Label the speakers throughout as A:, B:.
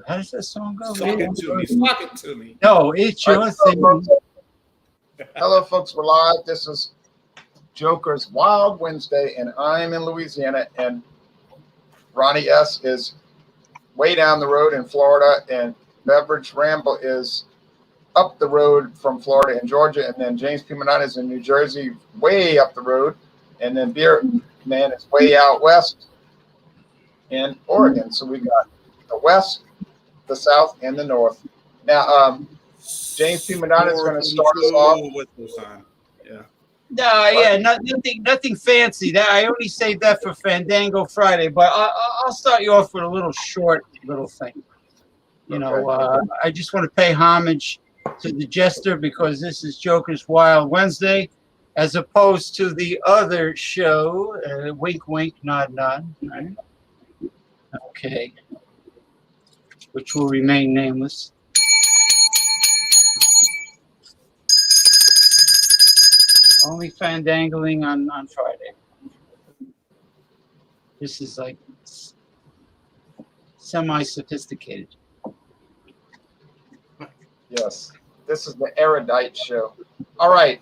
A: How does that song go?
B: Sock it to me. Sock it to me.
A: No, it's your thing.
C: Hello, folks. We're live. This is Joker's Wild Wednesday, and I'm in Louisiana, and Ronnie S. is way down the road in Florida, and Beverage Ramble is up the road from Florida and Georgia, and then James Pimenata is in New Jersey, way up the road, and then Beer Man is way out west in Oregon. So we got the west, the south, and the north. Now, James Pimenata is going to start us off.
B: Yeah.
A: No, yeah, nothing fancy. That I only saved that for Fandango Friday, but I'll start you off with a little short little thing. You know, I just want to pay homage to the jester because this is Joker's Wild Wednesday, as opposed to the other show. Wink, wink, nod, nod. Right? Okay, which will remain nameless. Only fandangling on Friday. This is like semi-sophisticated.
C: Yes, this is the erudite show. All right.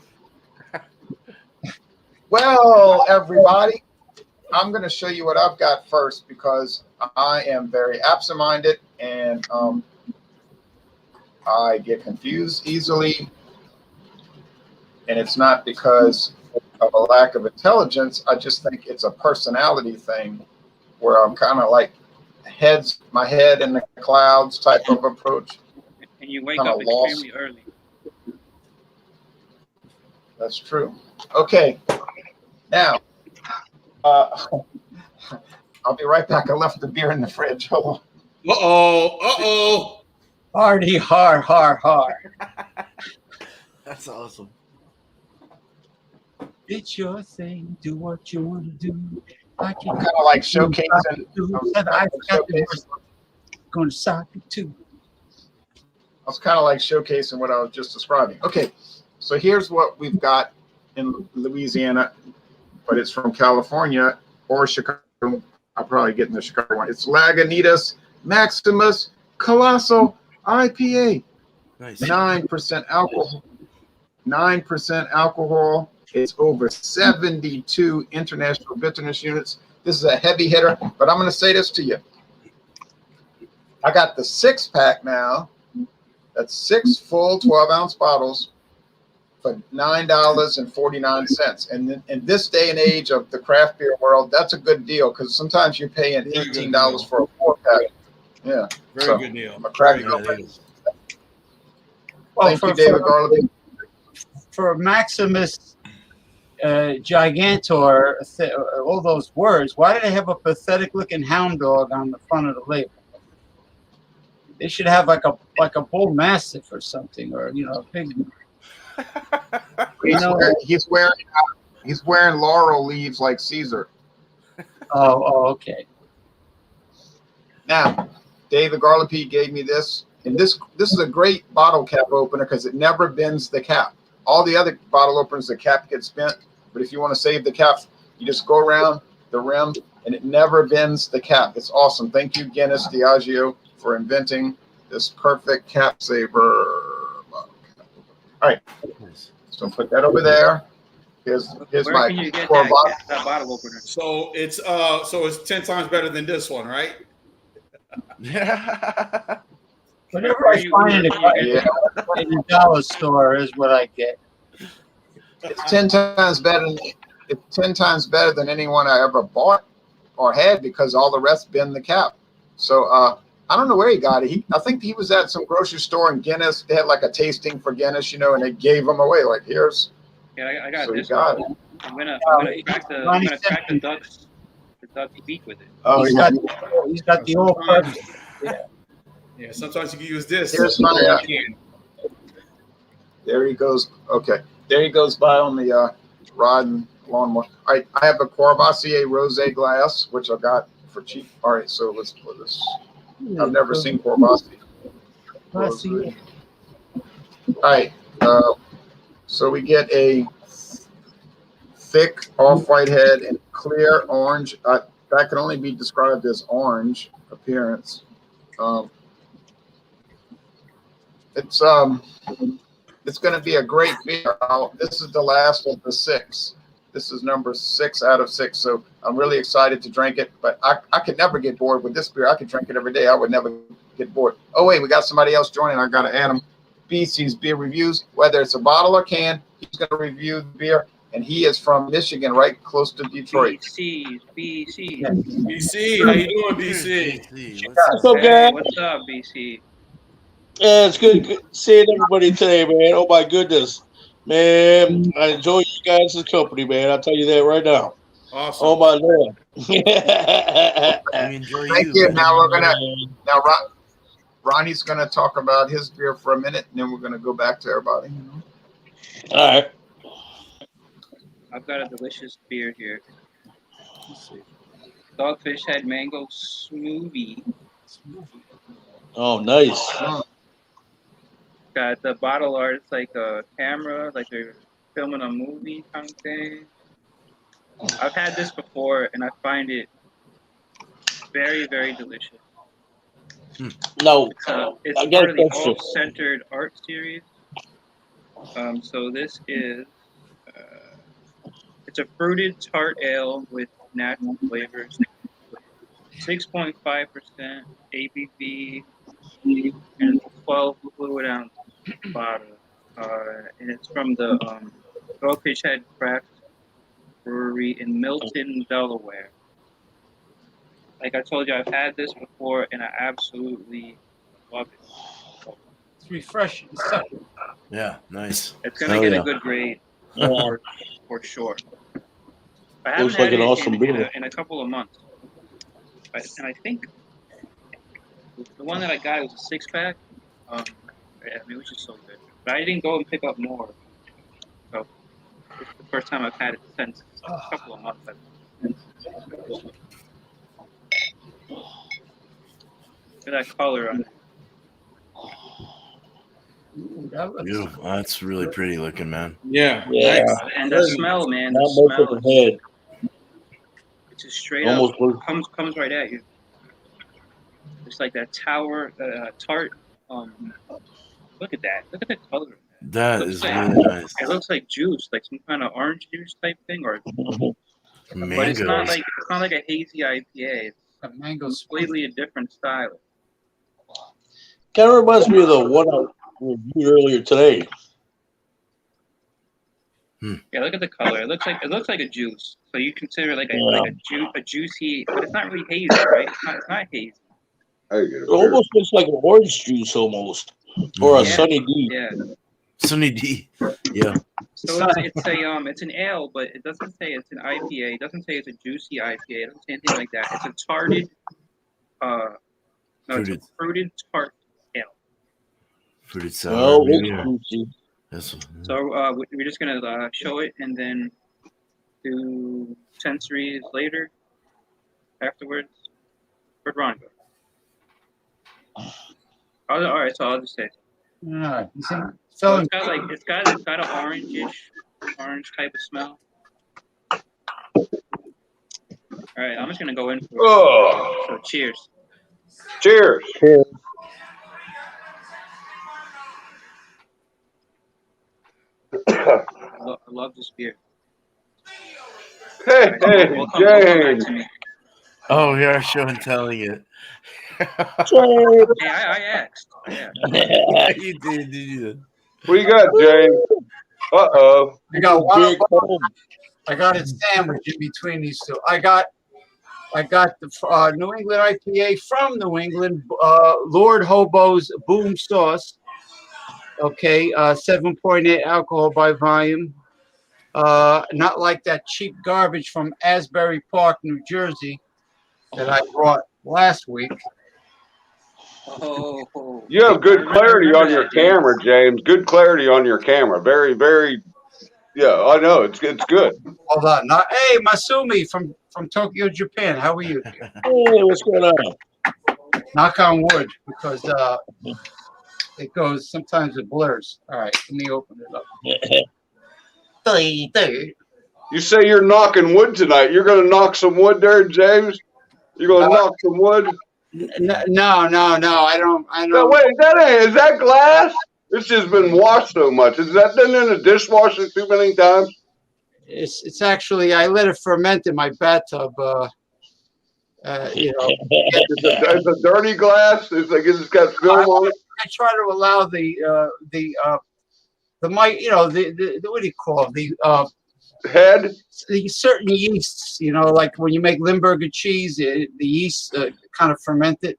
C: Well, everybody, I'm going to show you what I've got first because I am very absent-minded and I get confused easily. And it's not because of a lack of intelligence. I just think it's a personality thing where I'm kind of like my head in the clouds type of approach.
D: And you wake up extremely early.
C: That's true. Okay. Now, I'll be right back. I left the beer in the fridge. Hold on.
B: Uh-oh.
A: Party hard, hard, hard.
E: That's awesome.
A: It's your thing. Do what you want to do.
C: I'm kind of like showcasing.
A: Going to sock it too.
C: I was kind of like showcasing what I was just describing. Okay, so here's what we've got in Louisiana, but it's from California or Chicago. I'll probably get in the Chicago one. It's Lagunitas Maximus Flosso IPA.
E: Nice.
C: 9% alcohol. 9% alcohol. It's over 72 international bitterness units. This is a heavy hitter, but I'm going to say this to you. I got the 6-pack now. That's 6 full 12-ounce bottles for $9.49. And in this day and age of the craft beer world, that's a good deal because sometimes you're paying $18 for a 4-pack. Yeah.
B: Very good deal.
C: I'm a craft beer. Thank you, David Garland.
A: For Maximus Gigantor, all those words, why do they have a pathetic-looking hound dog on the front of the label? They should have like a bull mastiff or something, or a pig.
C: He's wearing laurel leaves like Caesar.
A: Oh, okay.
C: Now, David Garland gave me this, and this is a great bottle cap opener because it never bends the cap. All the other bottle openers, the cap gets bent, but if you want to save the cap, you just go around the rim, and it never bends the cap. It's awesome. Thank you, Guinness Diageo, for inventing this perfect cap saver. All right, so put that over there. Here's my core box.
D: That bottle opener?
B: So it's 10 times better than this one, right?
E: Yeah.
A: Whatever I find in a dollar store is what I get.
C: It's 10 times better. It's 10 times better than anyone I ever bought or had because all the rest bend the cap. So I don't know where he got it. I think he was at some grocery store in Guinness. They had like a tasting for Guinness, and they gave them away. Like, here's.
D: Yeah, I got
C: so
D: this.
C: Got
D: one.
C: it.
D: I'm gonna crack the duck's beak with it.
C: Oh,
A: he's got the old purpose.
B: Yeah, sometimes you can use this.
C: Here's my. There he goes. Okay, there he goes by on the rod and lawnmower. All right, I have a Courvoisier rosé glass, which I got for cheap. All right, so let's put this. I've never seen Courvoisier. All right, so we get a thick off-white head and clear orange. That can only be described as orange appearance. It's going to be a great beer. This is the last of the 6. This is number 6 out of 6. So I'm really excited to drink it. But I could never get bored with this beer. I could drink it every day. I would never get bored. Oh, wait, we got somebody else joining. I got to add him. BC's Beer Reviews. Whether it's a bottle or can, he's going to review the beer. And he is from Michigan, right close to Detroit.
D: BC.
B: BC, how you doing, BC?
F: What's up, guys?
D: What's up, BC?
F: Yeah, it's good seeing everybody today, man. Oh my goodness, man! I enjoy you guys' company, man. I'll tell you that right now.
B: Awesome.
F: Oh my lord!
E: We enjoy
C: Thank you. Now we're gonna Ronnie's gonna talk about his beer for a minute, and then we're gonna go back to everybody.
F: All right.
D: I've got a delicious beer here. Dogfish had mango smoothie.
F: Oh, nice.
D: Got the bottle art. It's like a camera, like they're filming a movie kind of thing. I've had this before, and I find it very, very delicious.
F: No,
D: It's
F: I got
D: part
F: a
D: of the
F: question.
D: All-Centered Art series. So this is, it's a fruited tart ale with natural flavors. 6.5% ABV, and it's a 12 fluid ounce bottle. And it's from the Dogfish Head Craft Brewery in Milton, Delaware. Like I told you, I've had this before, and I absolutely love it.
A: It's refreshing.
E: Yeah, nice.
D: It's gonna
E: Hell
D: get
E: yeah.
D: a good grade
F: Yeah.
D: for sure. I haven't
F: Looks like
D: had
F: an
D: it
F: awesome beer.
D: in a couple of months, and I think the one that I got was a 6-pack. I mean, it was just so good. But I didn't go and pick up more. So it's the first time I've had it since a couple of months. Look at that color on it.
A: Ooh, that looks
E: Beautiful. That's really pretty looking, man.
B: Yeah.
F: Yeah.
B: Nice.
D: And the smell, man,
F: Not
D: the
F: much of
D: smell
F: a head.
D: it's just straight
F: Almost
D: up
F: looks.
D: comes right at you. It's like that tart. Look at that. Look at the color.
E: That
D: Looks
E: is
D: like-
E: really nice.
D: It looks like juice, like some kind of orange juice type thing, but it's
E: Mango.
D: not like a hazy IPA. It's
A: a mango
D: completely a different style.
F: Kind of reminds me of the one I reviewed earlier today.
D: Yeah, look at the color. It looks like a juice. So you consider it like a juicy, but it's not really hazy, right? It's not hazy.
F: It almost looks like an orange juice, almost, or a
D: Yeah.
F: Sunny D.
D: Yeah.
E: Sunny D. Yeah.
D: So it's an ale, but it doesn't say it's an IPA. It doesn't say it's a juicy IPA. It doesn't say anything like that. It's a tarted, it's a fruited tart ale.
E: Fruited sour.
F: Well,
E: maybe,
F: it's
E: or-
F: juicy.
E: That's-
D: So we're just gonna show it and then do sensories later, afterwards. Where'd Ron go? All right, so I'll just say.
A: Yeah, you see,
D: So
A: selling.
D: it's got an orange type of smell. All right, I'm just gonna go in for it.
G: Oh,
D: So cheers.
G: cheers.
D: I love this beer.
G: Hey, hey,
D: We'll come back
G: James.
D: to me.
E: Oh, yeah, show and telling it.
D: Hey, I asked. Yeah.
E: You did you?
G: What you got, James? Uh-oh.
A: I got
F: Big
A: one.
F: home.
A: I got it sandwiched in between these two. I got the New England IPA from New England, Lord Hobo's Boom Sauce. Okay, 7.8 alcohol by volume. Not like that cheap garbage from Asbury Park, New Jersey, that I brought last week.
D: Oh.
G: You have good clarity on your
D: James.
G: camera, James. Good clarity on your camera. Very, very. Yeah, I know. It's good.
A: Hold on. Hey, Masumi from Tokyo, Japan. How are you?
F: Hey, what's going on?
A: Knock on wood, because it goes, sometimes it blurs. All right, let me open it up.
G: You say you're knocking wood tonight. You're going to knock some wood there, James? You're going to knock some wood?
A: No. I don't.
G: No, wait, is that glass? This has been washed so much. Has that been in the dishwasher too many times?
A: It's actually I let it ferment in my bathtub.
G: It's a dirty glass. It's like it's got film on it.
A: I try to allow the mic, the what do you call it?
G: Head.
A: The certain yeasts, like when you make Limburger cheese, the yeast kind of ferment it.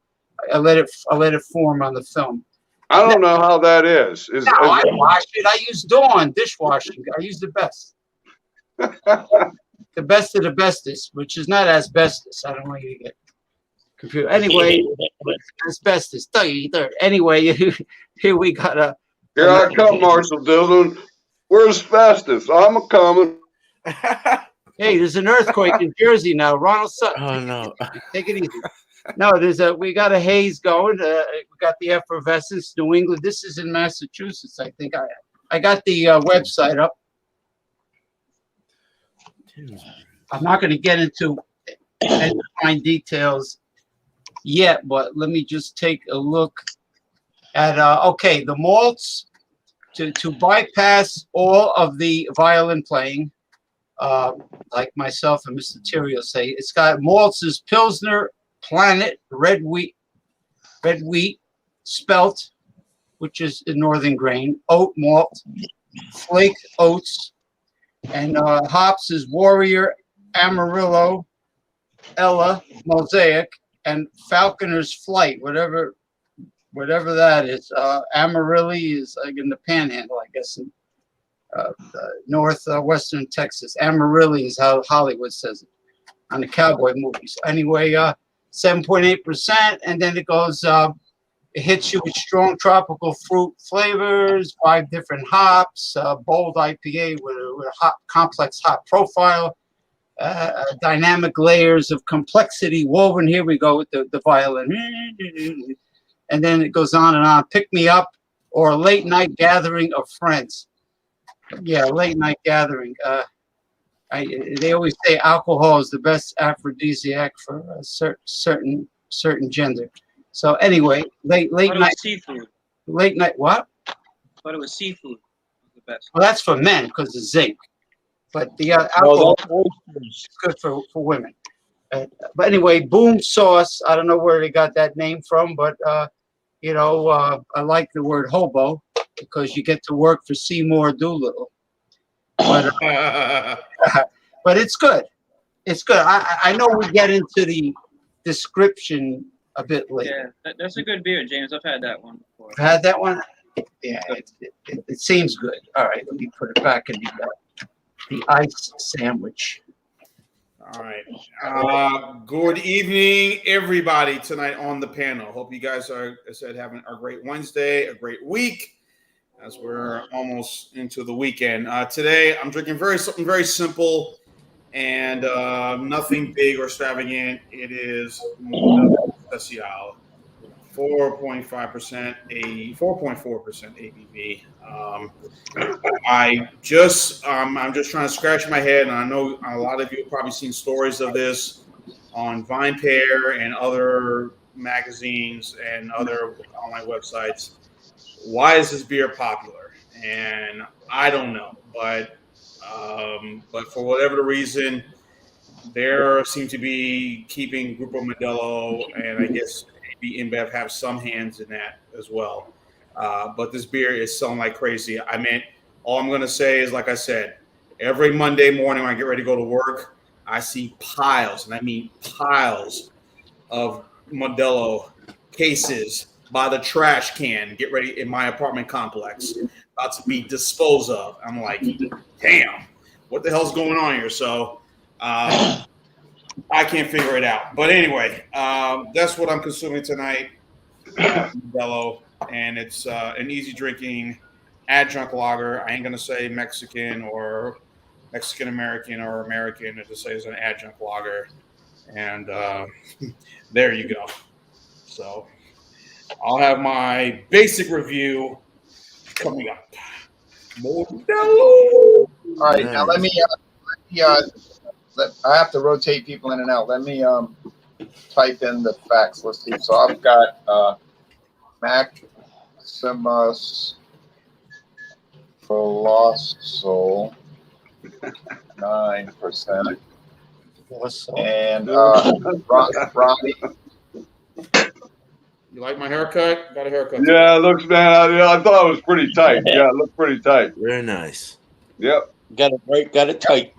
A: I let it form on the film.
G: I don't know how that is.
A: I wash it. I use Dawn dishwashing. I use the best. The best of the bestest, which is not asbestos. I don't want you to get confused. Anyway, asbestos. Anyway, here we got a.
G: Here I come, Marshall Dillon. Where's asbestos? I'm a coming.
A: Hey, there's an earthquake in Jersey now. Ronald Sutton.
E: Oh no!
A: Take it easy. No, we got a haze going. We got the effervescence. New England. This is in Massachusetts, I think. I got the website up. I'm not going to get into fine details yet, but let me just take a look at the malts to bypass all of the violin playing, like myself and Mr. Terrio say. It's got malts is Pilsner, Planet, red wheat, spelt, which is a northern grain, oat malt, flake oats, and hops is Warrior, Amarillo, Ella, Mosaic, and Falconer's Flight, whatever that is. Amarillo is like in the Panhandle, I guess, in northwestern Texas. Amarillo is how Hollywood says it on the cowboy movies. Anyway, 7.8%, and then it goes. It hits you with strong tropical fruit flavors, 5 different hops, bold IPA with a complex hop profile, dynamic layers of complexity woven. Here we go with the violin. And then it goes on and on. Pick me up or a late night gathering of friends. Yeah, late night gathering. They always say alcohol is the best aphrodisiac for a certain gender. So anyway, late night
D: seafood.
A: Late night what?
D: But it was seafood. The best.
A: Well, that's for men because of zinc. But the alcohol is good for women. But anyway, Boom Sauce. I don't know where they got that name from, but I like the word hobo because you get to work for Seymour Doolittle. But but it's good. It's good. I know we get into the description a bit later.
D: Yeah, that's a good beer, James. I've had that one before.
A: Had that one? Yeah, it seems good. All right, let me put it back in the ice sandwich.
B: All right. Good evening, everybody, tonight on the panel. Hope you guys are, as I said, having a great Wednesday, a great week, as we're almost into the weekend. Today, I'm drinking something very simple and nothing big or extravagant. It is Modelo Especial, 4.5%, 4.4% ABV. I'm just trying to scratch my head, and I know a lot of you have probably seen stories of this on VinePair and other magazines and other online websites. Why is this beer popular? And I don't know, but for whatever the reason, there seem to be keeping Grupo Modelo, and I guess maybe InBev have some hands in that as well. But this beer is selling like crazy. I mean, all I'm going to say is, like I said, every Monday morning when I get ready to go to work, I see piles, and I mean piles of Modelo cases by the trash can, get ready in my apartment complex, about to be disposed of. I'm like, damn, what the hell's going on here? So I can't figure it out. But anyway, that's what I'm consuming tonight, Modelo, and it's an easy drinking adjunct lager. I ain't going to say Mexican or Mexican-American or American. I just say it's an adjunct lager. And there you go. So I'll have my basic review coming up. Modelo.
C: All right, now let me I have to rotate people in and out. Let me type in the facts. Let's see. So I've got Maximus Flosso 9%, and Ronnie.
B: You like my haircut? Got a haircut.
G: Yeah, it looks, man. I thought it was pretty tight. Yeah, it looked pretty tight.
E: Very nice.
G: Yep.
F: Got it right, got it tight.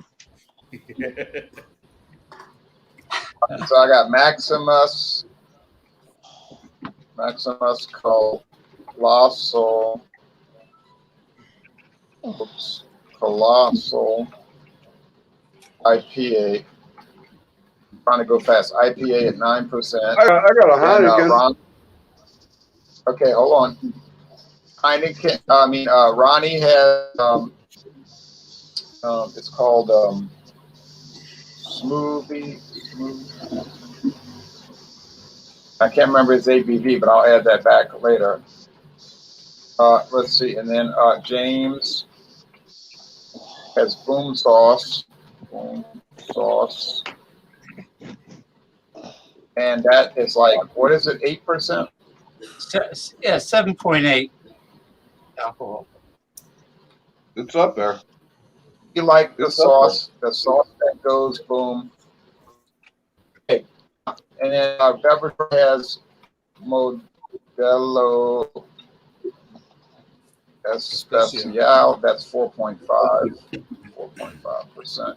C: So I got Maximus Colossal. Oops. Colossal IPA. Trying to go fast. IPA at 9%.
G: I got a Heineken.
C: Okay, hold on. Heineken. Ronnie has. It's called Smoothie. I can't remember its ABV, but I'll add that back later. Let's see, and then James has Boom Sauce, and that is like, what is it, 8%?
A: Yeah, 7.8 alcohol.
G: It's up there.
C: You like the
G: It's
C: sauce that goes boom. Okay. And then our beverage has Modelo Especial. That's 4.5%.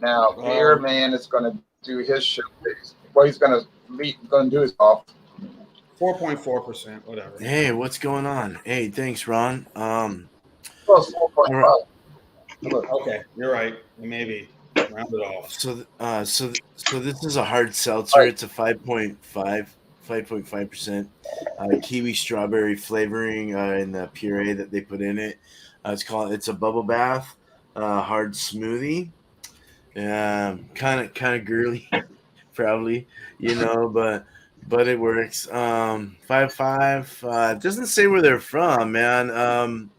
C: Now, Beer Man is going to do his showcase. Well, he's going to do his off.
B: 4.4%, whatever.
E: Hey, what's going on? Hey, thanks, Ron.
C: Well, it's 4.5.
B: Okay, you're right. Maybe round it off.
E: So this is a hard seltzer. It's a 5.5% kiwi strawberry flavoring in the puree that they put in it. It's a bubble bath hard smoothie. Kind of girly, probably, but it works. 5.5. It doesn't say where they're from, man.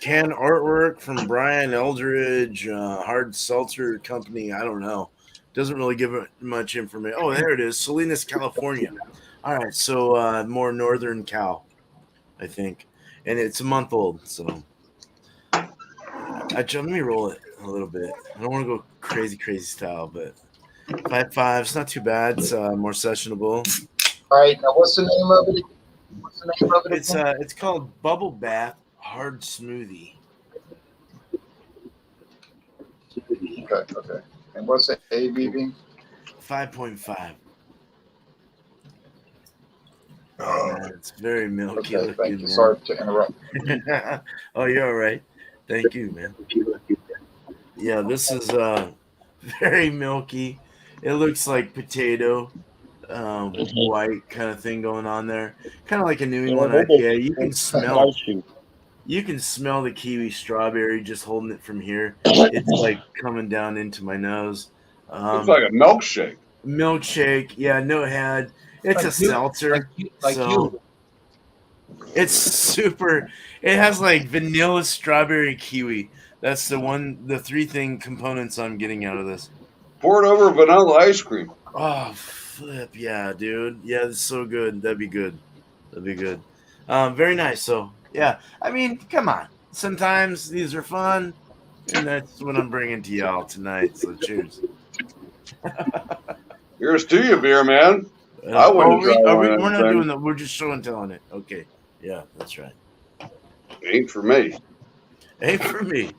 E: Can artwork from Brian Eldridge, Hard Seltzer Company. I don't know. Doesn't really give it much information. Oh, there it is. Salinas, California. All right, so more northern Cal, I think. And it's a month old, so let me roll it a little bit. I don't want to go crazy style, but 5.5. It's not too bad. It's more sessionable.
C: All right, now what's the name of it?
E: It's called Bubble Bath Hard Smoothie.
C: Okay. And what's the ABV?
E: 5.5. It's very milky.
C: Okay, thank you. Sorry to interrupt.
E: Oh, you're all right. Thank you, man. Yeah, this is very milky. It looks like potato, white kind of thing going on there. Kind of like a New England IPA. You can smell the kiwi strawberry just holding it from here. It's like coming down into my nose.
G: It's like a milkshake.
E: Milkshake, yeah, no head. It's a seltzer. It's super. It has like vanilla, strawberry, kiwi. That's the three components I'm getting out of this.
G: Pour it over vanilla ice cream.
E: Oh, flip, yeah, dude. Yeah, it's so good. That'd be good. Very nice. So, yeah, I mean, come on. Sometimes these are fun, and that's what I'm bringing to y'all tonight. So, cheers.
G: Here's to you, beer man. I wouldn't
E: we're not doing that. We're just show and telling it. Okay. Yeah, that's right.
G: Ain't for me.
E: Ain't for me.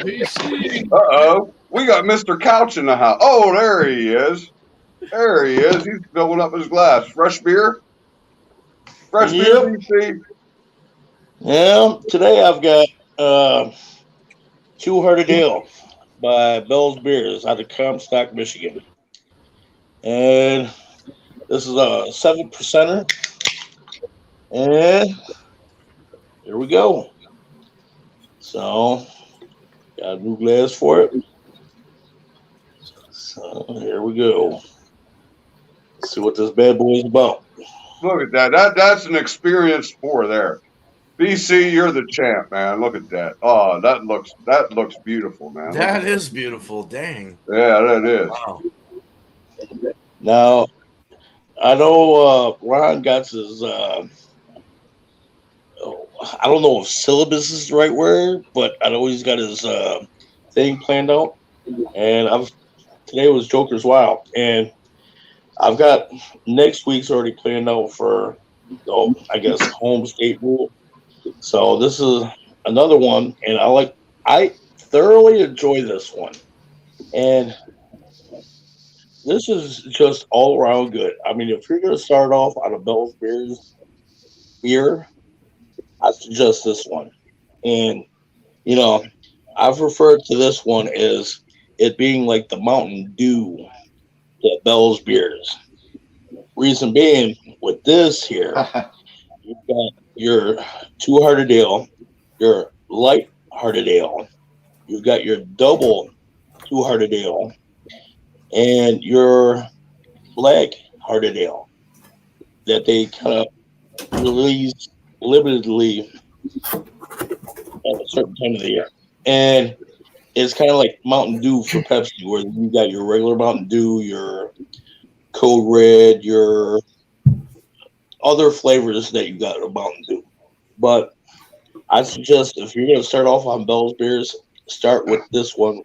G: Uh-oh. We got Mr. Couch in the house. Oh, there he is. He's filling up his glass. Fresh beer? Fresh beer, DC?
F: Yeah, today I've got Two Hearted Ale by Bell's Beers out of Comstock, Michigan. And this is a 7%er. And here we go. So, got a new glass for it. So, here we go. Let's see what this bad boy is about.
G: Look at that. That's an experienced pour there. BC, you're the champ, man. Look at that. Oh, that looks beautiful, man.
E: That is beautiful. Dang.
G: Yeah, that is.
E: Wow.
F: Now, I know Ron got his. I don't know if syllabus is the right word, but I know he's got his thing planned out. And today was Joker's Wild, and I've got next week's already planned out for, I guess, home state rule. So this is another one, and I thoroughly enjoy this one, and this is just all around good. I mean, if you're gonna start off on a Bell's Beers beer, I suggest this one. And I've referred to this one as it being like the Mountain Dew that Bell's Beers. Reason being, with this here, you've got your two-hearted ale, your light-hearted ale, you've got your double two-hearted ale, and your black-hearted ale that they kind of release limitedly at a certain time of the year. And it's kind of like Mountain Dew for Pepsi, where you got your regular Mountain Dew, your Code Red, your other flavors that you got of Mountain Dew. But I suggest if you're going to start off on Bell's Beers, start with this one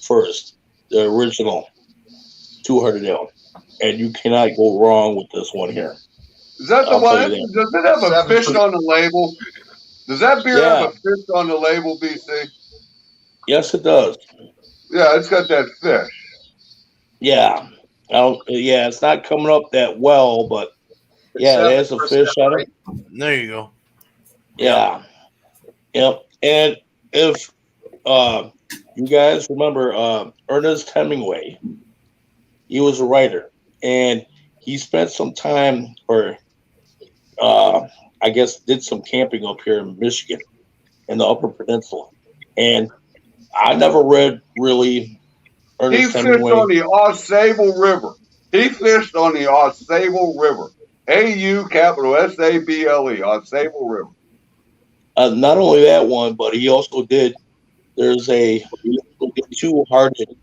F: first, the original two-hearted ale. And you cannot go wrong with this one here.
G: Is that the one? Does it have a fish on the label? Does that beer have a fish on the label, BC?
F: Yes, it does.
G: Yeah, it's got that fish.
F: Yeah. It's not coming up that well, but yeah, it has a fish on it.
E: There you go.
F: Yeah. Yep. And if you guys remember Ernest Hemingway, he was a writer, and he spent some time, or I guess did some camping up here in Michigan in the Upper Peninsula. And I never read really Ernest Hemingway.
G: He fished on the Ausable River. He fished on the Ausable River. AU capital SABLE, Ausable River.
F: Not only that one, but he also there's a two-hearted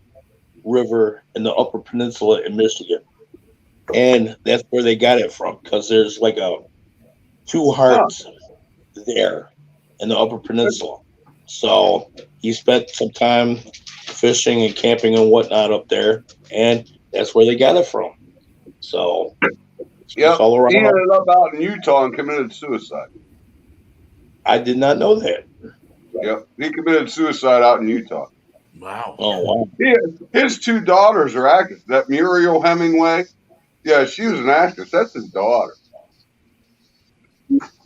F: river in the Upper Peninsula in Michigan. And that's where they got it from, because there's like two hearts there in the Upper Peninsula. So he spent some time fishing and camping and whatnot up there, and that's where they got it from. So
G: yeah, he ended up out in Utah and committed suicide.
F: I did not know that.
G: Yep, he committed suicide out in Utah.
E: Wow.
F: Oh, wow.
G: His two daughters are actors. That Muriel Hemingway, yeah, she was an actress. That's his daughter.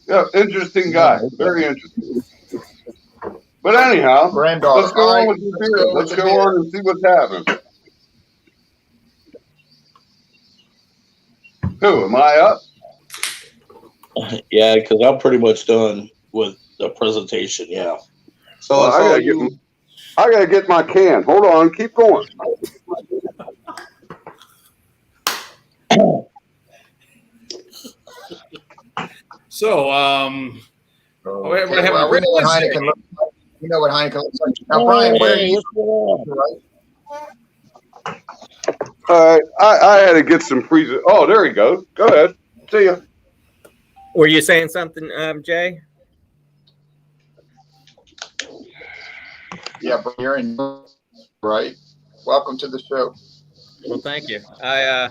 G: Yeah, interesting guy. Very interesting. But anyhow, let's go on with the beer. Let's go on and see what's happening. Who, am I up?
F: Yeah, because I'm pretty much done with the presentation, yeah.
G: So I gotta get my can. Hold on, keep going.
B: So,
C: we know what Heineken looks like. We know what Heineken looks like. Now, Brian, where are you?
G: All right, I had to get some freezer. Oh, there he goes. Go ahead. See ya.
H: Were you saying something, Jay?
C: Yeah, but you're in, right? Welcome to the show.
H: Well, thank you. I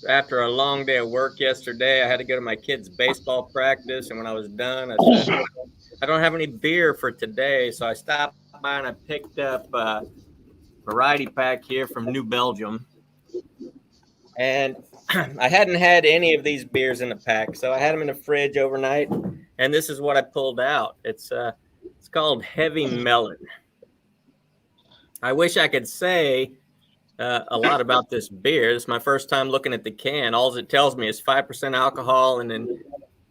H: after a long day of work yesterday, I had to go to my kids' baseball practice, and when I was done, I said, I don't have any beer for today, so I stopped by and I picked up a variety pack here from New Belgium. And I hadn't had any of these beers in the pack, so I had them in the fridge overnight, and this is what I pulled out. It's called Heavy Melon. I wish I could say a lot about this beer. It's my first time looking at the can. All it tells me is 5% alcohol and then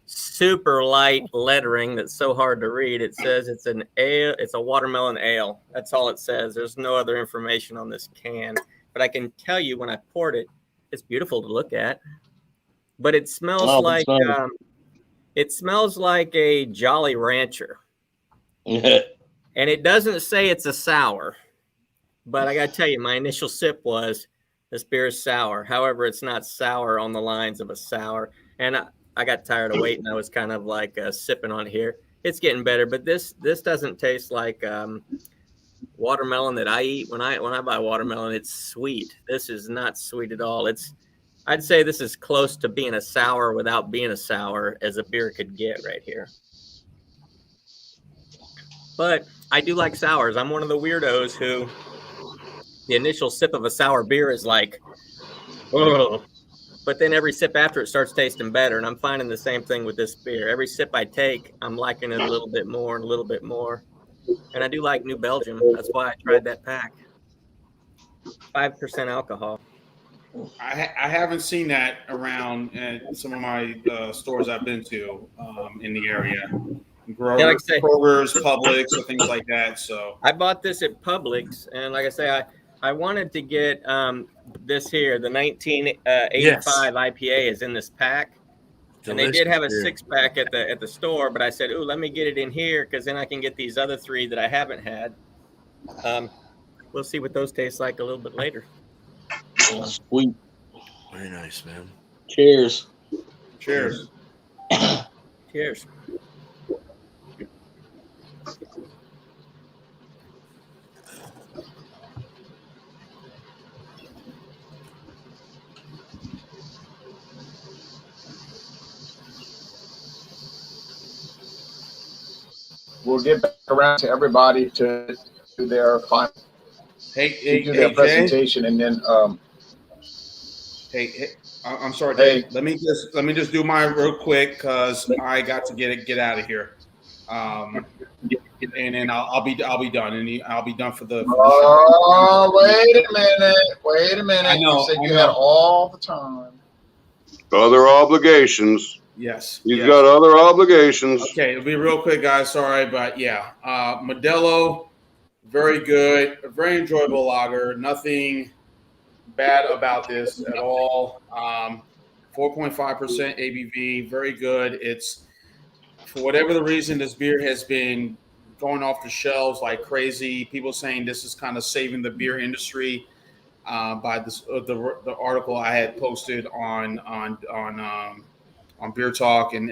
H: super light lettering that's so hard to read. It says it's an ale. It's a watermelon ale. That's all it says. There's no other information on this can. But I can tell you when I poured it, it's beautiful to look at. But it smells it smells like a Jolly Rancher. And it doesn't say it's a sour. But I got to tell you, my initial sip was, This beer is sour. However, it's not sour on the lines of a sour. And I got tired of waiting. I was kind of like sipping on it here. It's getting better, but this doesn't taste like watermelon that I eat. When I buy watermelon, it's sweet. This is not sweet at all. I'd say this is close to being a sour without being a sour as a beer could get right here. But I do like sours. I'm one of the weirdos who the initial sip of a sour beer is like, oh, but then every sip after it starts tasting better. And I'm finding the same thing with this beer. Every sip I take, I'm liking it a little bit more and a little bit more. And I do like New Belgium. That's why I tried that pack. 5% alcohol.
B: I haven't seen that around at some of my stores I've been to in the area. Kroger's, Publix, or things like that. So
H: I bought this at Publix, and like I say, I wanted to get this here. The 1985 IPA is in this pack. Delicious, and they did have a 6-pack at the store, but I said, "Ooh, let me get it in here because then I can get these other 3 that I haven't had." We'll see what those taste like a little bit later.
F: Sweet.
E: Very nice, man.
F: Cheers.
B: Cheers.
H: Cheers.
C: We'll get back around to everybody to do their final, do their presentation,
B: Jay?
C: and then.
B: Hey, I'm sorry, Dave. Let me just do mine real quick because I got to get out of here, and then I'll be done, and I'll be done for the.
C: Oh, wait a minute!
B: I know,
C: you said you had all the time.
G: Other obligations.
B: Yes.
G: He's got other obligations.
B: Okay, it'll be real quick, guys. Sorry, but yeah, Modelo, very good, a very enjoyable lager. Nothing bad about this at all. 4.5% ABV, very good. It's, for whatever the reason, this beer has been going off the shelves like crazy. People saying this is kind of saving the beer industry by this the article I had posted on Beer Talk and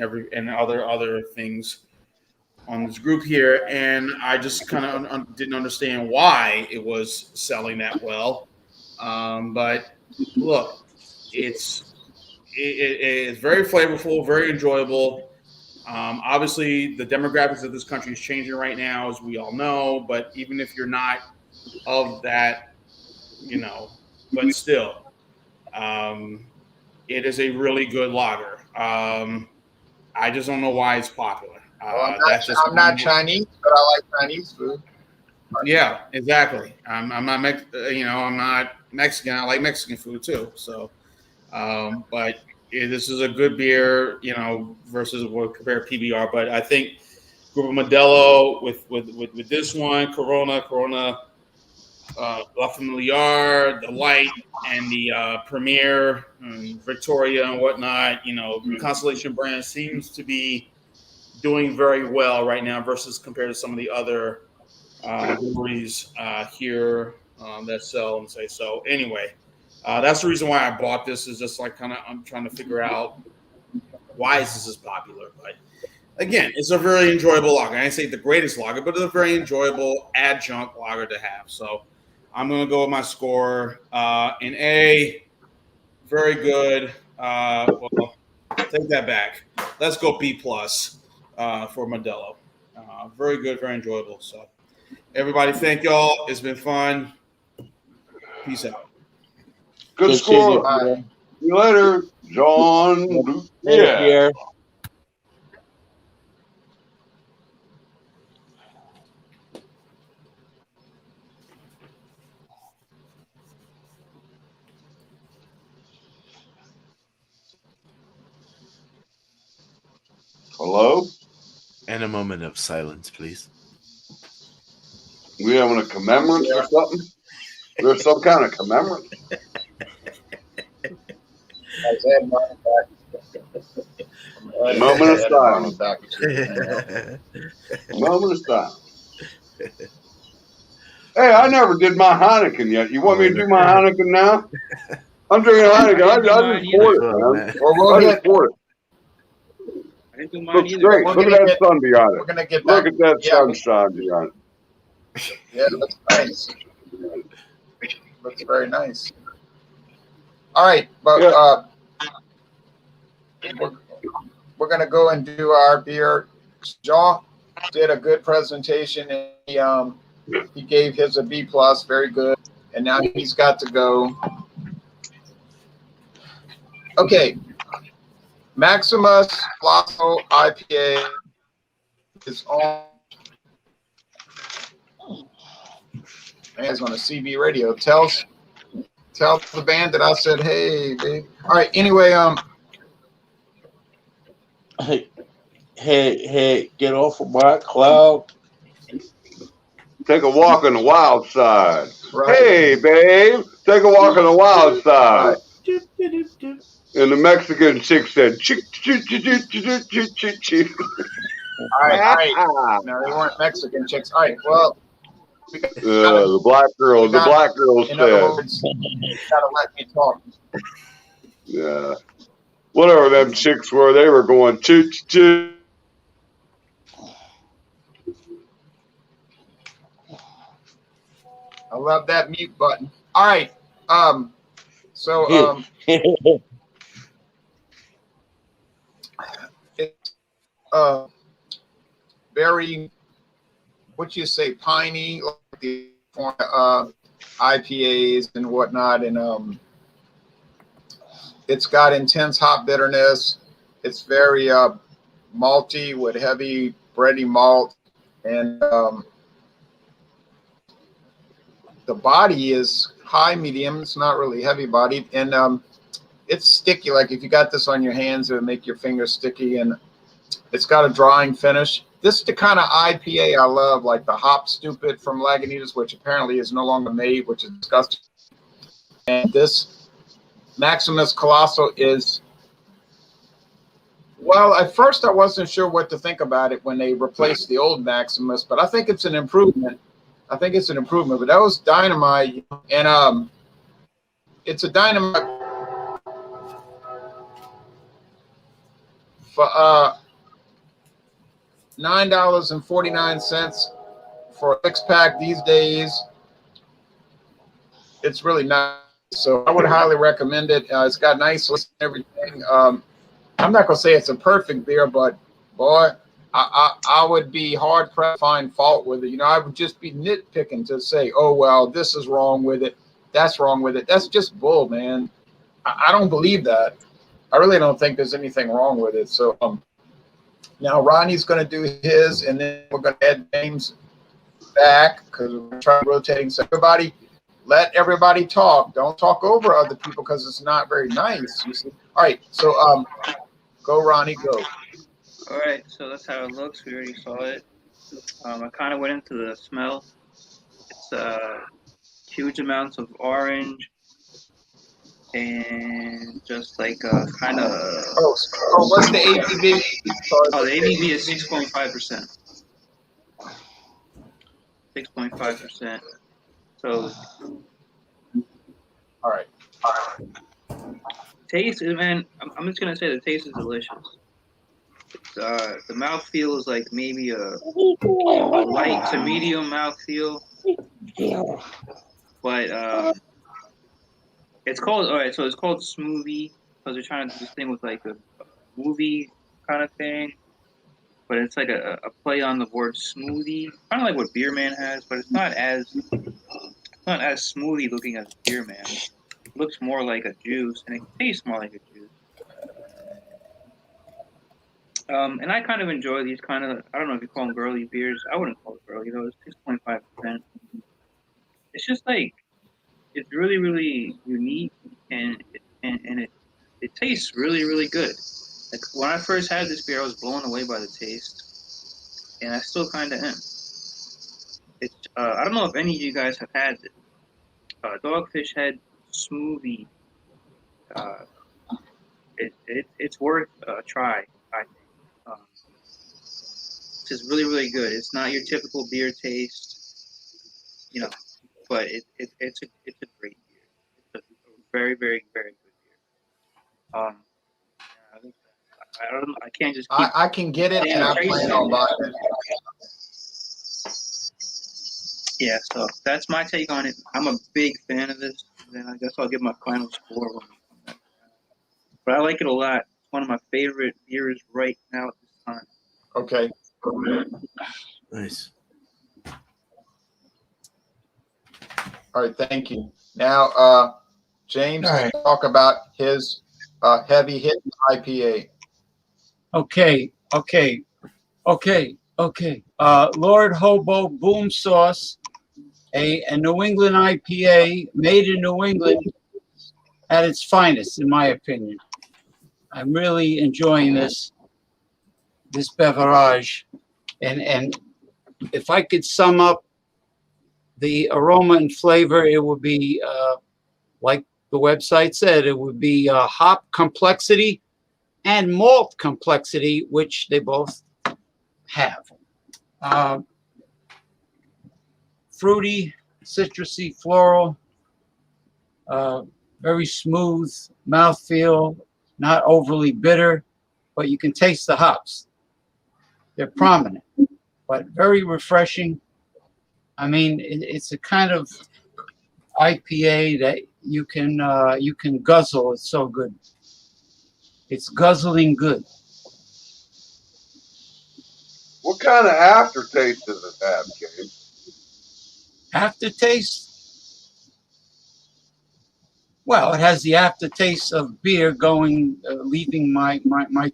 B: other things on this group here, and I just kind of didn't understand why it was selling that well. But look, it's very flavorful, very enjoyable. Obviously, the demographics of this country is changing right now, as we all know. But even if you're not of that, but still, it is a really good lager. I just don't know why it's popular.
C: I'm not Chinese, but I like Chinese food.
B: Yeah, exactly. I'm not I'm not Mexican. I like Mexican food too. So, but this is a good beer, versus what compare PBR. But I think Grupo Modelo with this one, Corona, La Familiar, the Light, and the Premier, Victoria, and whatnot. Constellation brand seems to be doing very well right now versus compared to some of the other breweries here that sell and say so. Anyway, that's the reason why I bought this. Is just like I'm trying to figure out why is this popular. But again, it's a very enjoyable lager. I didn't say the greatest lager, but it's a very enjoyable adjunct lager to have. So I'm going to go with my score in A. Very good. Well, take that back. Let's go B+ for Modelo. Very good, very enjoyable. So everybody, thank y'all. It's been fun. Peace out.
G: Good score. See you later, John. Yeah. Hello?
E: And a moment of silence, please.
G: We having a commemorance or something? There's some kind of commemorance. Moment of silence. Moment of silence. Hey, I never did my Heineken yet. You want me to do my Heineken now? I'm drinking Heineken. I just poured it, man.
C: Well, we'll
G: I
C: get.
G: just poured it.
D: I didn't do mine
G: Looks
D: either.
G: great.
C: We're
G: Look at
C: gonna
G: that
C: get-
G: sun behind
C: We're
G: it.
C: gonna get
G: Look
C: back.
G: at that
C: Yeah,
G: sunshine behind it.
C: yeah, that's nice. Looks very nice. All right, but
G: Yeah.
C: we're gonna go and do our beer. Jaw did a good presentation, and he gave his a B plus, very good, and now he's got to go. Okay, Maximus Flosso IPA is on. Man, it's on a CB radio. Tell the band that I said, hey, babe. All right. Anyway,
F: Hey, get off of my cloud.
G: Take a walk on the wild side.
C: right.
G: Hey, babe, take a walk on the wild side.
C: Right.
G: And the Mexican chick said, chick, chick, chick, chick, chick, chick, chick, chick.
C: All right. No, they weren't Mexican chicks. All right. Well, we gotta,
G: The black girls
C: in other
G: said,
C: words, you gotta let me talk.
G: yeah. Whatever them chicks were, they were going, chick, chick.
C: I love that mute button. All right. So it's very, what you say, piney, like the IPAs and whatnot, and it's got intense hop bitterness. It's very malty with heavy bready malt, and the body is high medium. It's not really heavy bodied, and it's sticky. Like if you got this on your hands, it would make your fingers sticky, and it's got a drying finish. This is the kind of IPA I love, like the Hop Stupid from Lagunitas, which apparently is no longer made, which is disgusting. And this Maximus Colosso is, well, at first I wasn't sure what to think about it when they replaced the old Maximus, but I think it's an improvement. But that was dynamite, and it's a dynamite for $9.49 for a 6-pack these days. It's really nice, so I would highly recommend it. It's got nice list and everything. I'm not gonna say it's a perfect beer, but boy, I would be hard pressed to find fault with it. You know, I would just be nitpicking to say, oh, well, this is wrong with it. That's wrong with it. That's just bull, man. I don't believe that. I really don't think there's anything wrong with it. So now Ronnie's going to do his, and then we're going to add James back because we're trying rotating. So let everybody talk. Don't talk over other people because it's not very nice. You see? All right. So go, Ronnie, go.
D: All right, so that's how it looks. We already saw it. I kind of went into the smell. It's huge amounts of orange and just like kind of.
C: Oh, what's the ABV?
D: Oh, the ABV is 6.5%. 6.5%. So.
C: All right.
D: Taste, man. I'm just gonna say the taste is delicious. The mouthfeel is like maybe a light to medium mouthfeel. But it's called, all right, so it's called Smoothie because they're trying to do this thing with like a movie kind of thing. But it's like a play on the word smoothie, kind of like what Beer Man has, but it's not as smoothie looking as Beer Man. It looks more like a juice, and it tastes more like a juice. And I kind of enjoy these kind of, I don't know if you call them girly beers. I wouldn't call it girly, though. It's 6.5%. It's just like, it's really, really unique, and it tastes really, really good. Like, when I first had this beer, I was blown away by the taste, and I still kind of am. It's, I don't know if any of you guys have had it. Dogfish Head Smoothie. It's worth a try, I think. It's just really, really good. It's not your typical beer taste. you know, but it's a great beer. It's a very, very, very good beer. I can't just keep.
C: I can get it, and I plan on buying it.
D: Yeah, so that's my take on it. I'm a big fan of this. Then I guess I'll give my final score when we come back. But I like it a lot. It's one of my favorite beers right now at this time.
C: Okay.
E: Nice.
C: All right. Thank you. Now, James,
A: All right.
C: talk about his heavy hit IPA.
A: Okay. Lord Hobo Boom Sauce, a New England IPA made in New England at its finest, in my opinion. I'm really enjoying this beverage, and if I could sum up the aroma and flavor, it would be like the website said, it would be hop complexity and malt complexity, which they both have. Fruity, citrusy, floral, very smooth mouthfeel, not overly bitter, but you can taste the hops. They're prominent, but very refreshing. I mean, it's a kind of IPA that you can guzzle. It's so good. It's guzzling good.
G: What kind of aftertaste does it have, James?
A: Aftertaste? Well, it has the aftertaste of beer going, leaving my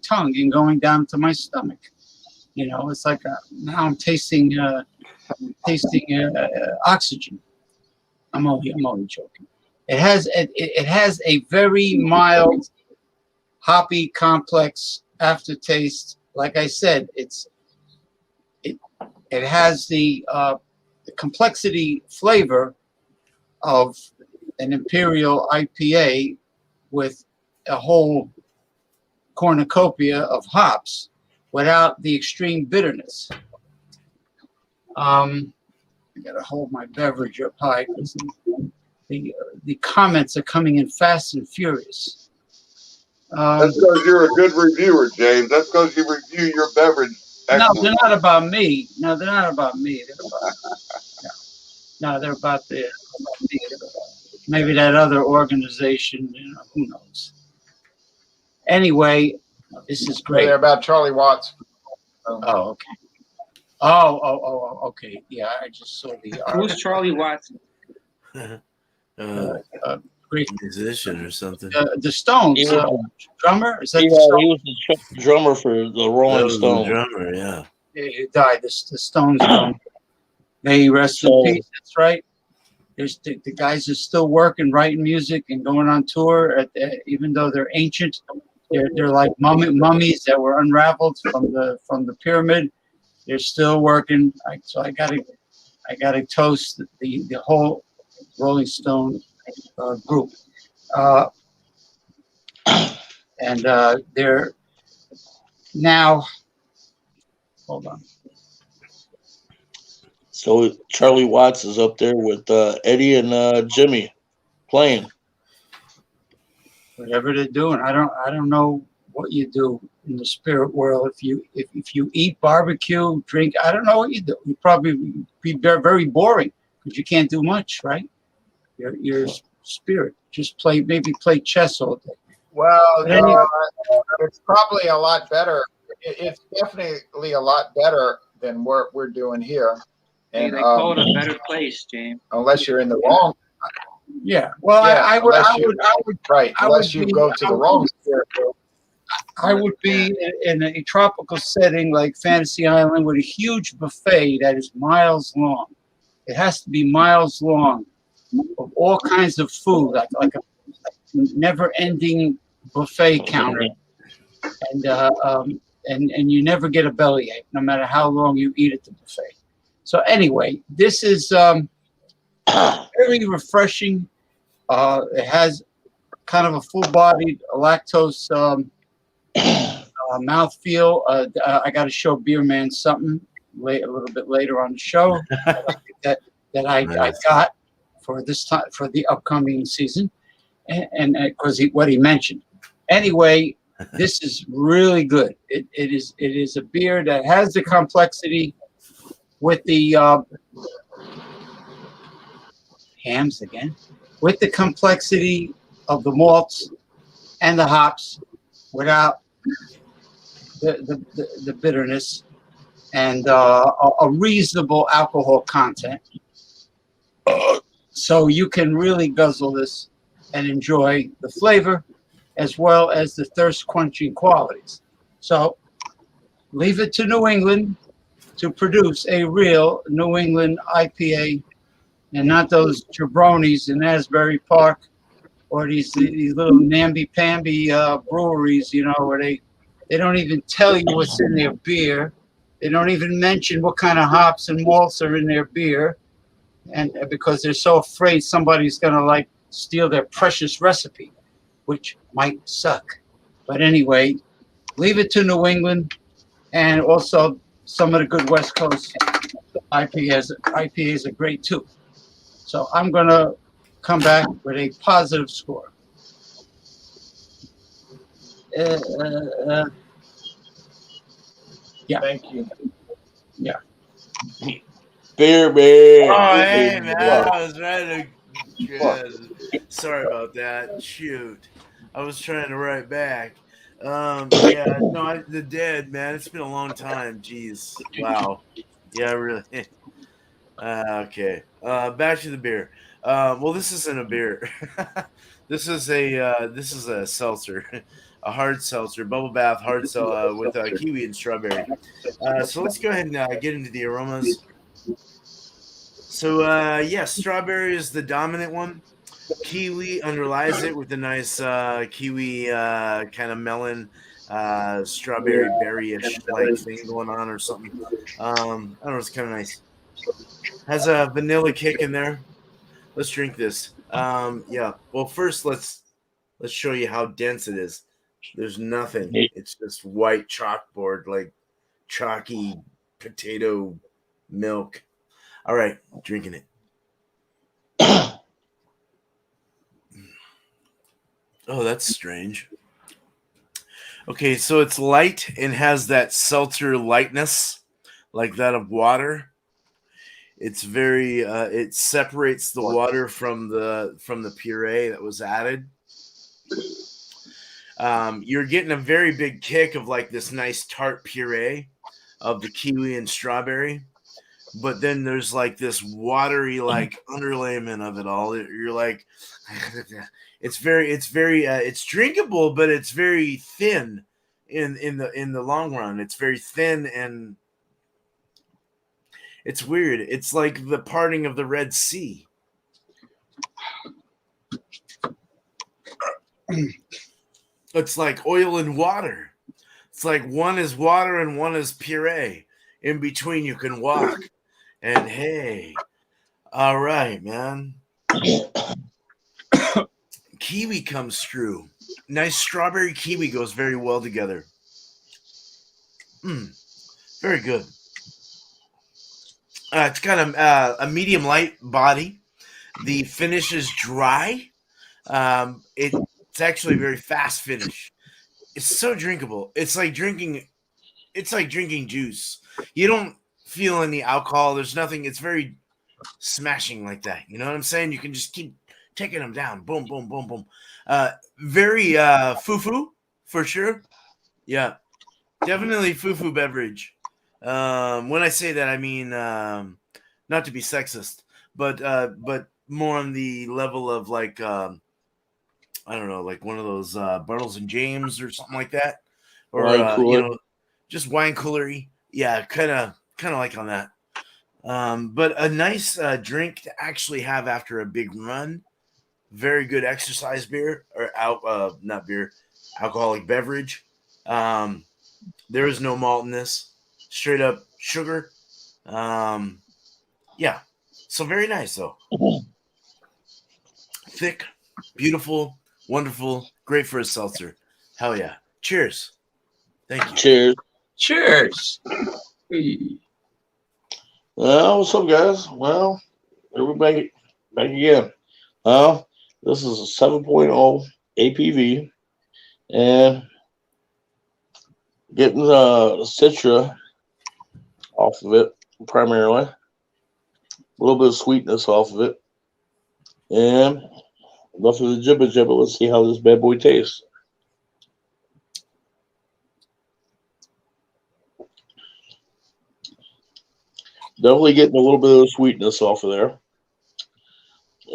A: tongue and going down to my stomach. You know, it's like now I'm tasting oxygen. I'm only joking. It has a very mild, hoppy, complex aftertaste. Like I said, it has the complexity flavor of an imperial IPA with a whole cornucopia of hops without the extreme bitterness. I gotta hold my beverage up high because the comments are coming in fast and furious.
G: That's because you're a good reviewer, James. That's because you review your beverage.
A: No, they're not about me. No, they're not about me. They're about maybe that other organization. You know, who knows? Anyway, this is great.
C: They're about Charlie Watts.
A: Oh, okay. Oh, okay. Yeah, I just saw the.
D: Who's Charlie Watts?
A: Great
E: musician or something.
A: The Stones drummer. Is that
F: he was the drummer for the Rolling Stones.
E: Drummer, yeah.
A: He died. The Stones drummer. May he rest in peace. That's right. There's the guys are still working, writing music, and going on tour. Even though they're ancient, they're like mummies that were unraveled from the pyramid. They're still working. So I gotta toast the whole Rolling Stone group, and they're now. Hold on.
F: So Charlie Watts is up there with Eddie and Jimmy playing.
A: Whatever they're doing, I don't know what you do in the spirit world. If you eat barbecue, drink, I don't know what you do. You probably be very boring because you can't do much, right? Your spirit just play chess all day.
C: Well, it's probably a lot better. It's definitely a lot better than what we're doing here. And
D: they call it a better place, James.
C: Unless you're in the wrong.
A: Yeah. Well, yeah, I would right.
C: Unless you go to the wrong spirit.
A: I would be in a tropical setting like Fantasy Island with a huge buffet that is miles long. It has to be miles long of all kinds of food, like a never-ending buffet counter, and you never get a bellyache, no matter how long you eat at the buffet. So anyway, this is very refreshing. It has kind of a full-bodied lactose mouthfeel. I got to show Beer Man something a little bit later on the show. that I
E: Nice.
A: got for this time for the upcoming season, and because what he mentioned. Anyway, this is really good. It is a beer that has the complexity with the hams again, with the complexity of the malts and the hops, without the bitterness, and a reasonable alcohol content. So you can really guzzle this and enjoy the flavor as well as the thirst quenching qualities. So leave it to New England to produce a real New England IPA, and not those jabronis in Asbury Park or these little namby-pamby breweries, you know, where they don't even tell you what's in their beer. They don't even mention what kind of hops and malts are in their beer, and because they're so afraid somebody's gonna like steal their precious recipe, which might suck. But anyway, leave it to New England, and also some of the good West Coast IPAs are great too. So I'm gonna come back with a positive score. Yeah.
C: Thank you.
A: Yeah.
F: Beer man.
E: Oh, hey, man. I was trying to. Sorry about that. Shoot. I was trying to write back. Yeah, no, the dead, man. It's been a long time. Jeez. Wow. Yeah, really. Okay. Back to the beer. Well, this isn't a beer. This is a seltzer, a hard seltzer, bubble bath hard seltzer with kiwi and strawberry. So let's go ahead and get into the aromas. So yeah, strawberry is the dominant one. Kiwi underlies it with a nice kiwi kind of melon, strawberry berry-ish like thing going on or something. I don't know, it's kind of nice. Has a vanilla kick in there. Let's drink this. Yeah. Well, first let's show you how dense it is. There's nothing. It's just white chalkboard, like chalky potato milk. All right, drinking it. Oh, that's strange. Okay, so it's light and has that seltzer lightness, like that of water. It's very it separates the water from the puree that was added. You're getting a very big kick of like this nice tart puree of the kiwi and strawberry, but then there's like this watery like underlayment of it all. You're like, it's drinkable, but it's very thin in the long run. It's very thin and it's weird. It's like the parting of the Red Sea. It's like oil and water. It's like one is water and one is puree. In between you can walk. And hey, all right, man. Kiwi comes through. Nice strawberry kiwi goes very well together. Very good. It's got a medium light body. The finish is dry. It's actually a very fast finish. It's so drinkable. It's like drinking juice. You don't feel any alcohol. There's nothing. It's very smashing like that. You know what I'm saying? You can just keep taking them down. Boom, boom, boom, boom. Very foo-foo for sure. Yeah, definitely foo-foo beverage. When I say that, I mean not to be sexist, but more on the level of like I don't know, like one of those Bartles and James or something like that, or just wine coolery. Yeah, kind of like on that. But a nice drink to actually have after a big run. Very good exercise beer or not beer, alcoholic beverage. There is no malt in this. Straight up sugar. Yeah. So very nice though. Thick, beautiful, wonderful, great for a seltzer. Hell yeah. Cheers. Thank you.
F: Cheers.
A: Cheers.
F: Well, what's up, guys? Well, Everybody back again. This is a 7.0 APV and getting the Citra off of it primarily. A little bit of sweetness off of it. And enough of the jibba jibba. Let's see how this bad boy tastes. Definitely getting a little bit of sweetness off of there.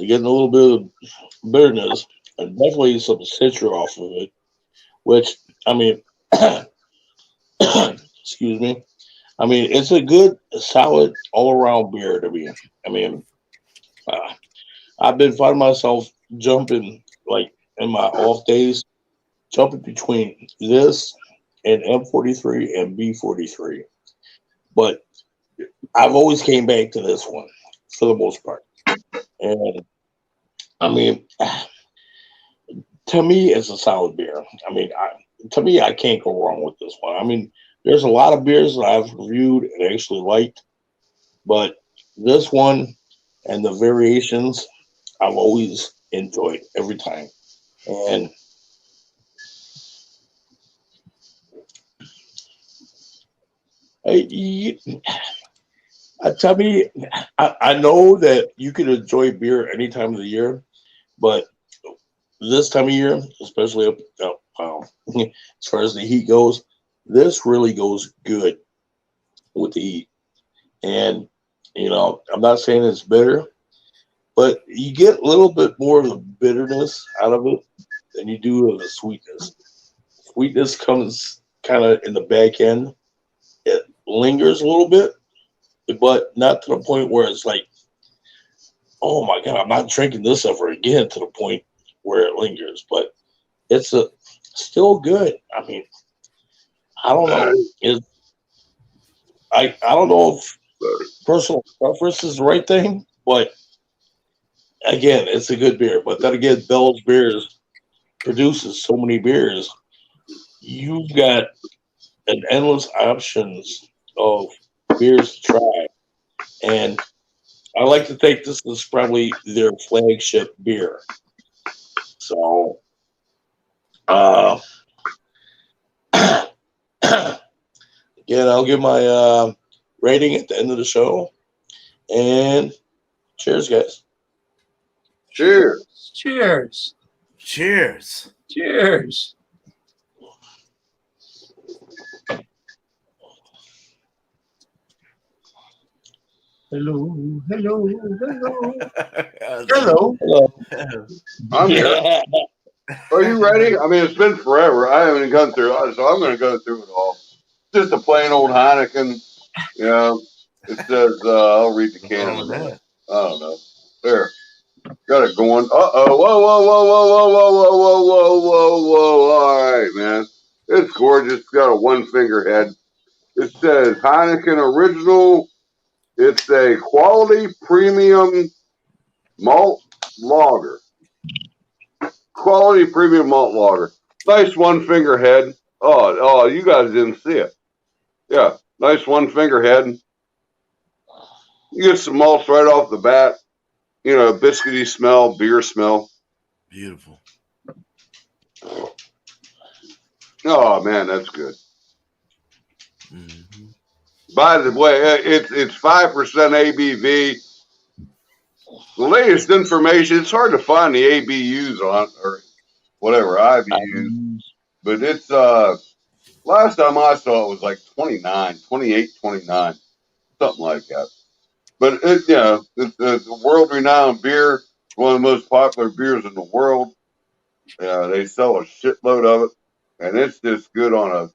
F: Getting a little bit of bitterness. And definitely some citra off of it. Which, I mean, excuse me. I mean, it's a good, solid, all-around beer to me. I mean, I've been finding myself jumping, like, in my off days, jumping between this and M43 and B43. But I've always came back to this one for the most part. And I mean, to me, it's a solid beer. I mean, to me, I can't go wrong with this one. I mean, there's a lot of beers that I've reviewed and actually liked, but this one and the variations, I've always enjoyed every time. And tell me, I know that you can enjoy beer any time of the year, but this time of year, especially as far as the heat goes, this really goes good with the heat. And, you know, I'm not saying it's bitter, but you get a little bit more of the bitterness out of it than you do of the sweetness. Sweetness comes kind of in the back end. It lingers a little bit, but not to the point where it's like, oh my God, I'm not drinking this ever again, to the point where it lingers. But it's still good. I mean, I don't know. I don't know if personal preference is the right thing, but again, it's a good beer. But then again, Bell's Beers produces so many beers. You've got an endless options of beers to try. And I like to think this is probably their flagship beer. So, again, I'll give my rating at the end of the show. And cheers, guys.
G: Cheers.
A: Cheers.
E: Cheers.
A: Cheers. Hello, hello, hello. Hello.
F: Hello.
G: I'm here. Are you ready? I mean, it's been forever. I haven't gone through it, so I'm going to go through it all. Just a plain old Heineken. You know, it says, I'll read the can in a minute. I don't know. There. Got it going. Uh-oh. Whoa, whoa, whoa, whoa, whoa, whoa, whoa, whoa, whoa, whoa. All right, man. It's gorgeous. It's got a one-finger head. It says Heineken Original. It's a quality premium malt lager. Quality premium malt lager. Nice one-finger head. Oh, you guys didn't see it. Yeah, nice one-finger head. You get some malts right off the bat. You know, biscuity smell, beer smell.
E: Beautiful.
G: Oh man, that's good.
E: Mm-hmm.
G: By the way, it's 5% ABV. The latest information, it's hard to find the ABUs on, or whatever, IBUs. But it's, last time I saw it was like 28, 29, something like that. But it's a world-renowned beer, one of the most popular beers in the world. They sell a shitload of it, and it's just good on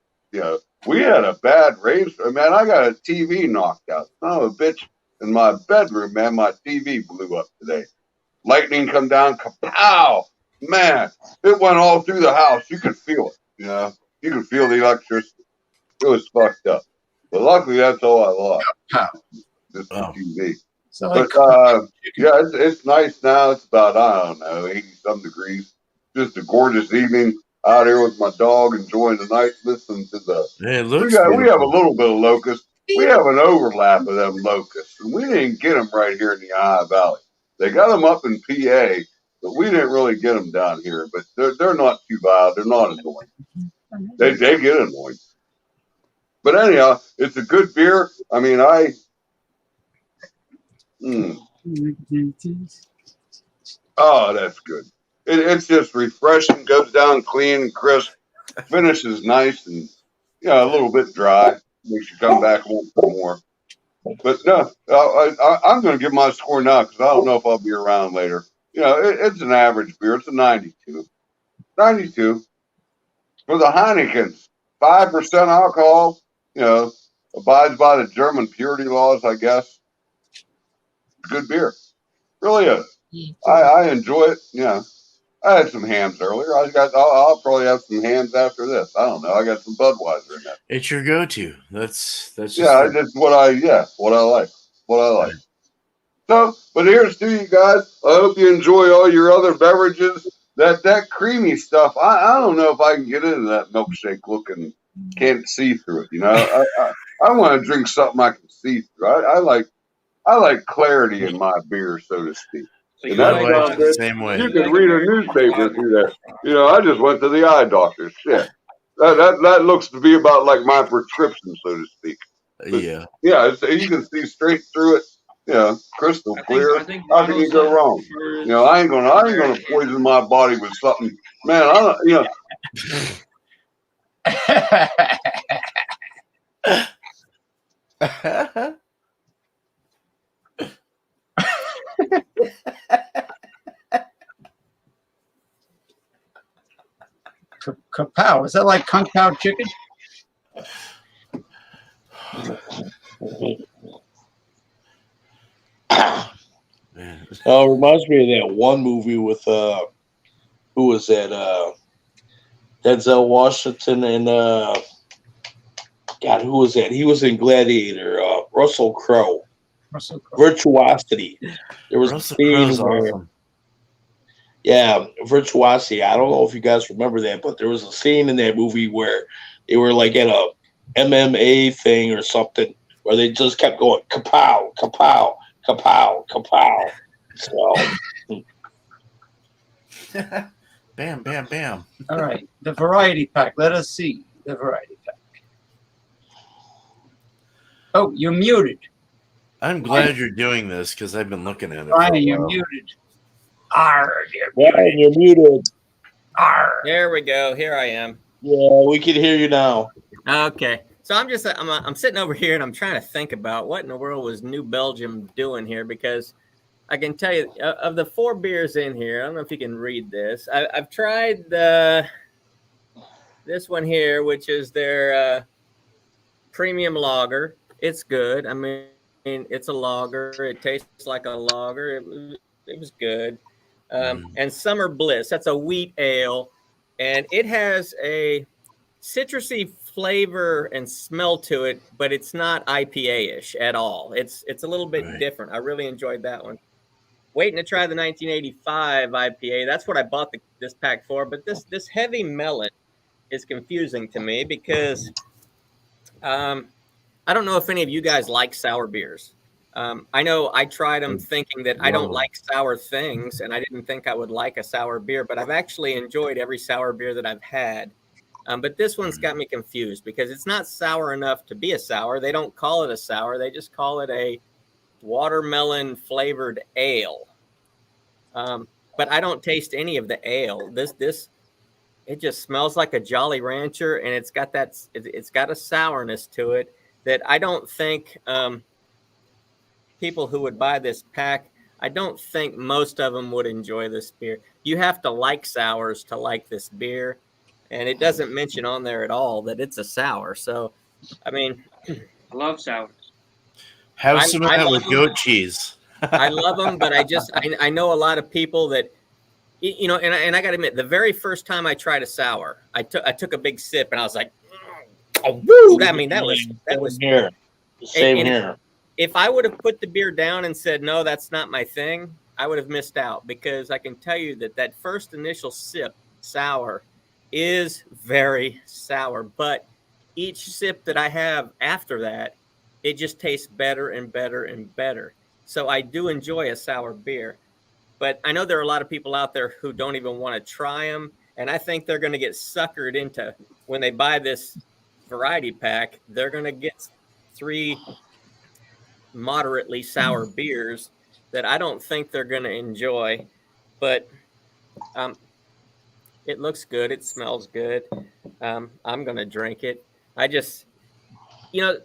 G: we had a bad rain. Man, I got a TV knocked out. Son of a bitch in my bedroom, man. My TV blew up today. Lightning come down, kapow! Man, it went all through the house. You could feel it. You know, you could feel the electricity. It was fucked up. But luckily, that's all I lost. Just the TV. But it's nice now. It's about, I don't know, 80-some degrees. Just a gorgeous evening out here with my dog, enjoying the night, listening to the.
E: It looks
G: we have a little bit of locust. we have an overlap of them locusts, and we didn't get them right here in the Ohio Valley. They got them up in PA, but we didn't really get them down here. But they're not too bad. They're not annoying. They get annoying. But anyhow, it's a good beer. I mean, oh, that's good. It's just refreshing. Goes down clean and crisp. Finish is nice and a little bit dry. Makes you come back and want some more. But no, I'm going to give my score now because I don't know if I'll be around later. It's an average beer. It's a 92. 92 for the Heineken. 5% alcohol. Abides by the German purity laws, I guess. Good beer. Really is. I enjoy it. I had some hams earlier. I'll probably have some hams after this. I don't know. I got some Budweiser in there.
E: It's your go-to. That's just
G: that's what I like. What I like. So, but here's to you guys. I hope you enjoy all your other beverages. That creamy stuff. I don't know if I can get into that milkshake looking. Can't see through it. I want to drink something I can see through. I like clarity in my beer, so to speak.
H: So
G: And that's not
E: the same way.
G: You can read a newspaper through that. I just went to the eye doctor. Shit. That looks to be about like my prescription, so to speak. But,
E: yeah,
G: you can see straight through it. Crystal clear. How can you go wrong? I ain't gonna poison my body with something. Man, I don't.
A: Kapow. Is that like Kung Pao chicken?
F: Reminds me of that one movie with who was that? Denzel Washington and God, who was that? He was in Gladiator. Russell Crowe. Virtuosity. There was
E: Russell
F: a scene
E: Crowe's
F: where,
E: awesome.
F: yeah, Virtuosity. I don't know if you guys remember that, but there was a scene in that movie where they were like at a MMA thing or something, where they just kept going kapow, kapow, kapow, kapow. So,
E: Bam, bam, bam.
A: All right. The variety pack. Let us see the variety pack. Oh, you're muted.
E: I'm glad you're doing this because I've been looking at it.
A: Ryan, you're muted.
F: You're muted.
H: There we go. Here I am.
F: Yeah, we can hear you now.
H: Okay. So I'm sitting over here and I'm trying to think about what in the world was New Belgium doing here, because I can tell you of the 4 beers in here, I don't know if you can read this. I've tried this one here, which is their premium lager. It's good. I mean, it's a lager. It tastes like a lager. It was good. And Summer Bliss, that's a wheat ale, and it has a citrusy flavor and smell to it, but it's not IPA-ish at all. It's a little bit different. I really enjoyed that one. Waiting to try the 1985 IPA. That's what I bought this pack for. But this heavy melon is confusing to me because I don't know if any of you guys like sour beers. I know I tried them thinking that I don't like sour things, and I didn't think I would like a sour beer, but I've actually enjoyed every sour beer that I've had. But this one's got me confused because it's not sour enough to be a sour. They don't call it a sour. They just call it a watermelon flavored ale. But I don't taste any of the ale. It just smells like a Jolly Rancher, and it's got a sourness to it that I don't think people who would buy this pack, I don't think most of them would enjoy this beer. You have to like sours to like this beer, and it doesn't mention on there at all that it's a sour. So, I mean,
D: I love sours.
E: Have some of that with goat cheese.
H: I love them, but I know a lot of people that, and I got to admit, the very first time I tried a sour, I took a big sip and I was like, oh, woo! I mean, that was
F: here. Same here.
H: If I would have put the beer down and said, no, that's not my thing, I would have missed out, because I can tell you that first initial sip sour is very sour, but each sip that I have after that it just tastes better and better and better. So I do enjoy a sour beer, but I know there are a lot of people out there who don't even want to try them. And I think they're going to get suckered into, when they buy this variety pack, they're going to get 3 moderately sour beers that I don't think they're going to enjoy. But it looks good. It smells good. I'm going to drink it. I just,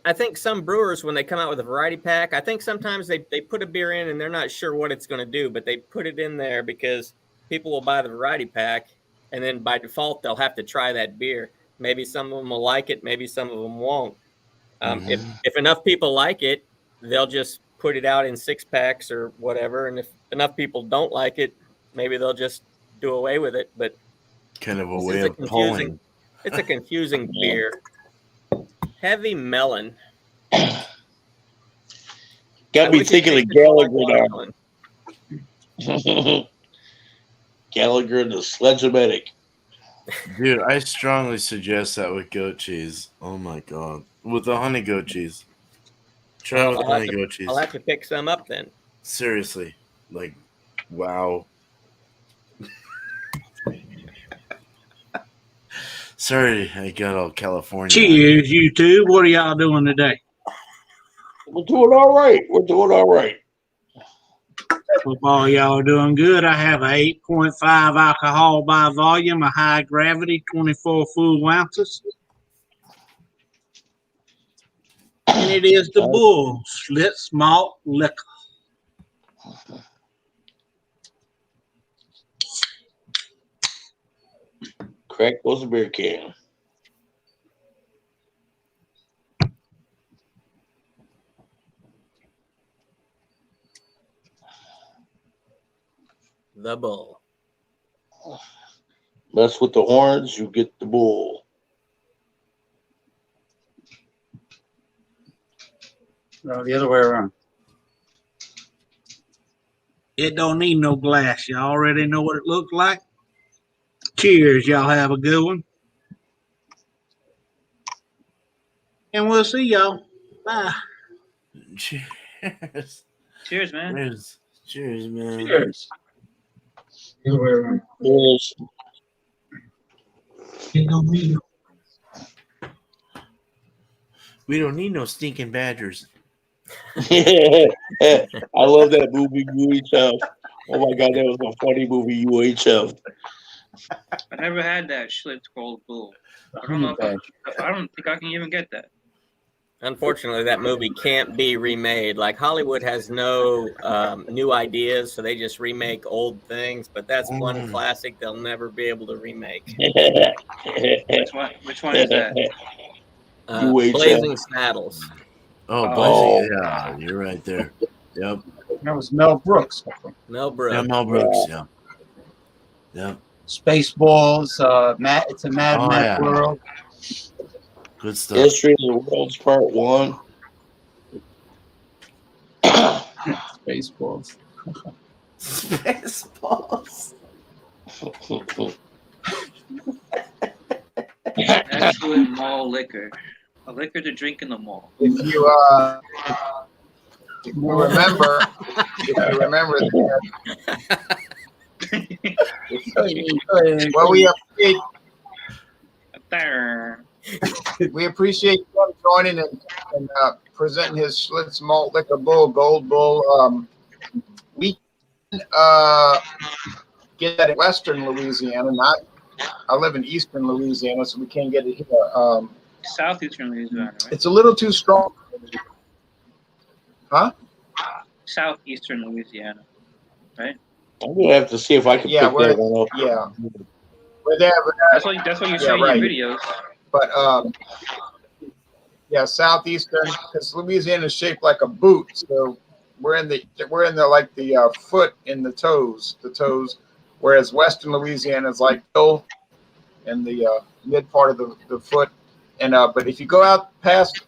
H: I think some brewers, when they come out with a variety pack, I think sometimes they put a beer in and they're not sure what it's going to do, but they put it in there because people will buy the variety pack, and then by default, they'll have to try that beer. Maybe some of them will like it. Maybe some of them won't. If enough people like it, they'll just put it out in 6-packs or whatever. And if enough people don't like it, maybe they'll just do away with it. But
E: kind of a way of pulling.
H: It's a confusing beer. Heavy melon.
F: Got me thinking of Gallagher now. Gallagher the Sledge-O-Matic.
E: Dude, I strongly suggest that with goat cheese. Oh my god. With the honey goat cheese. Try with honey goat cheese.
H: I'll have to pick some up then.
E: Seriously. Like, wow. Sorry, I got all California.
I: Cheers, you two. What are y'all doing today?
F: We're doing all right. We're doing all right.
I: Hope all y'all are doing good. I have a 8.5 alcohol by volume, a high gravity, 24 full ounces. And it is the Bull Schlitz Malt Liquor.
F: Crack goes a beer can.
H: The Bull.
F: Mess with the horns, you get the bull.
A: No, the other way around.
I: It don't need no glass. You already know what it looks like. Cheers. Y'all have a good one. And we'll see y'all. Bye.
E: Cheers.
D: Cheers, man.
E: Cheers. Cheers, man.
A: Cheers. The other way around.
F: Cheers.
I: It don't need no.
E: We don't need no stinking badgers.
F: I love that movie UHF. Oh my god, that was a funny movie UHF.
D: I never had that Schlitz Cold Bull. I don't know if I don't think I can even get that.
H: Unfortunately, that movie can't be remade. Like, Hollywood has no new ideas, so they just remake old things. But that's one classic they'll never be able to remake.
D: Which one is that?
H: Blazing Saddles.
E: Oh, Blazing. Yeah, you're right there. Yep.
A: That was Mel Brooks.
H: Mel Brooks.
E: Yeah, Mel Brooks. Yeah. Yep.
A: Spaceballs. It's a Mad Max world.
E: Good stuff.
F: History of the World's Part 1.
A: Spaceballs.
E: Spaceballs.
D: Excellent mall liquor. A liquor to drink in the mall.
C: If you remember, well, we appreciate him joining and presenting his Schlitz Malt Liquor Bull, Gold Bull. We get that in Western Louisiana. I live in Eastern Louisiana, so we can't get it here.
D: Southeastern Louisiana, right?
C: It's a little too strong. Huh?
D: Southeastern Louisiana, right?
F: I'm gonna have to see if I can pick that one up.
C: Yeah. We're there,
D: that's what you say in your videos.
C: But southeastern, because Louisiana is shaped like a boot, so we're in the like the foot in the toes, whereas Western Louisiana is like toe in the mid part of the foot. And but if you go out past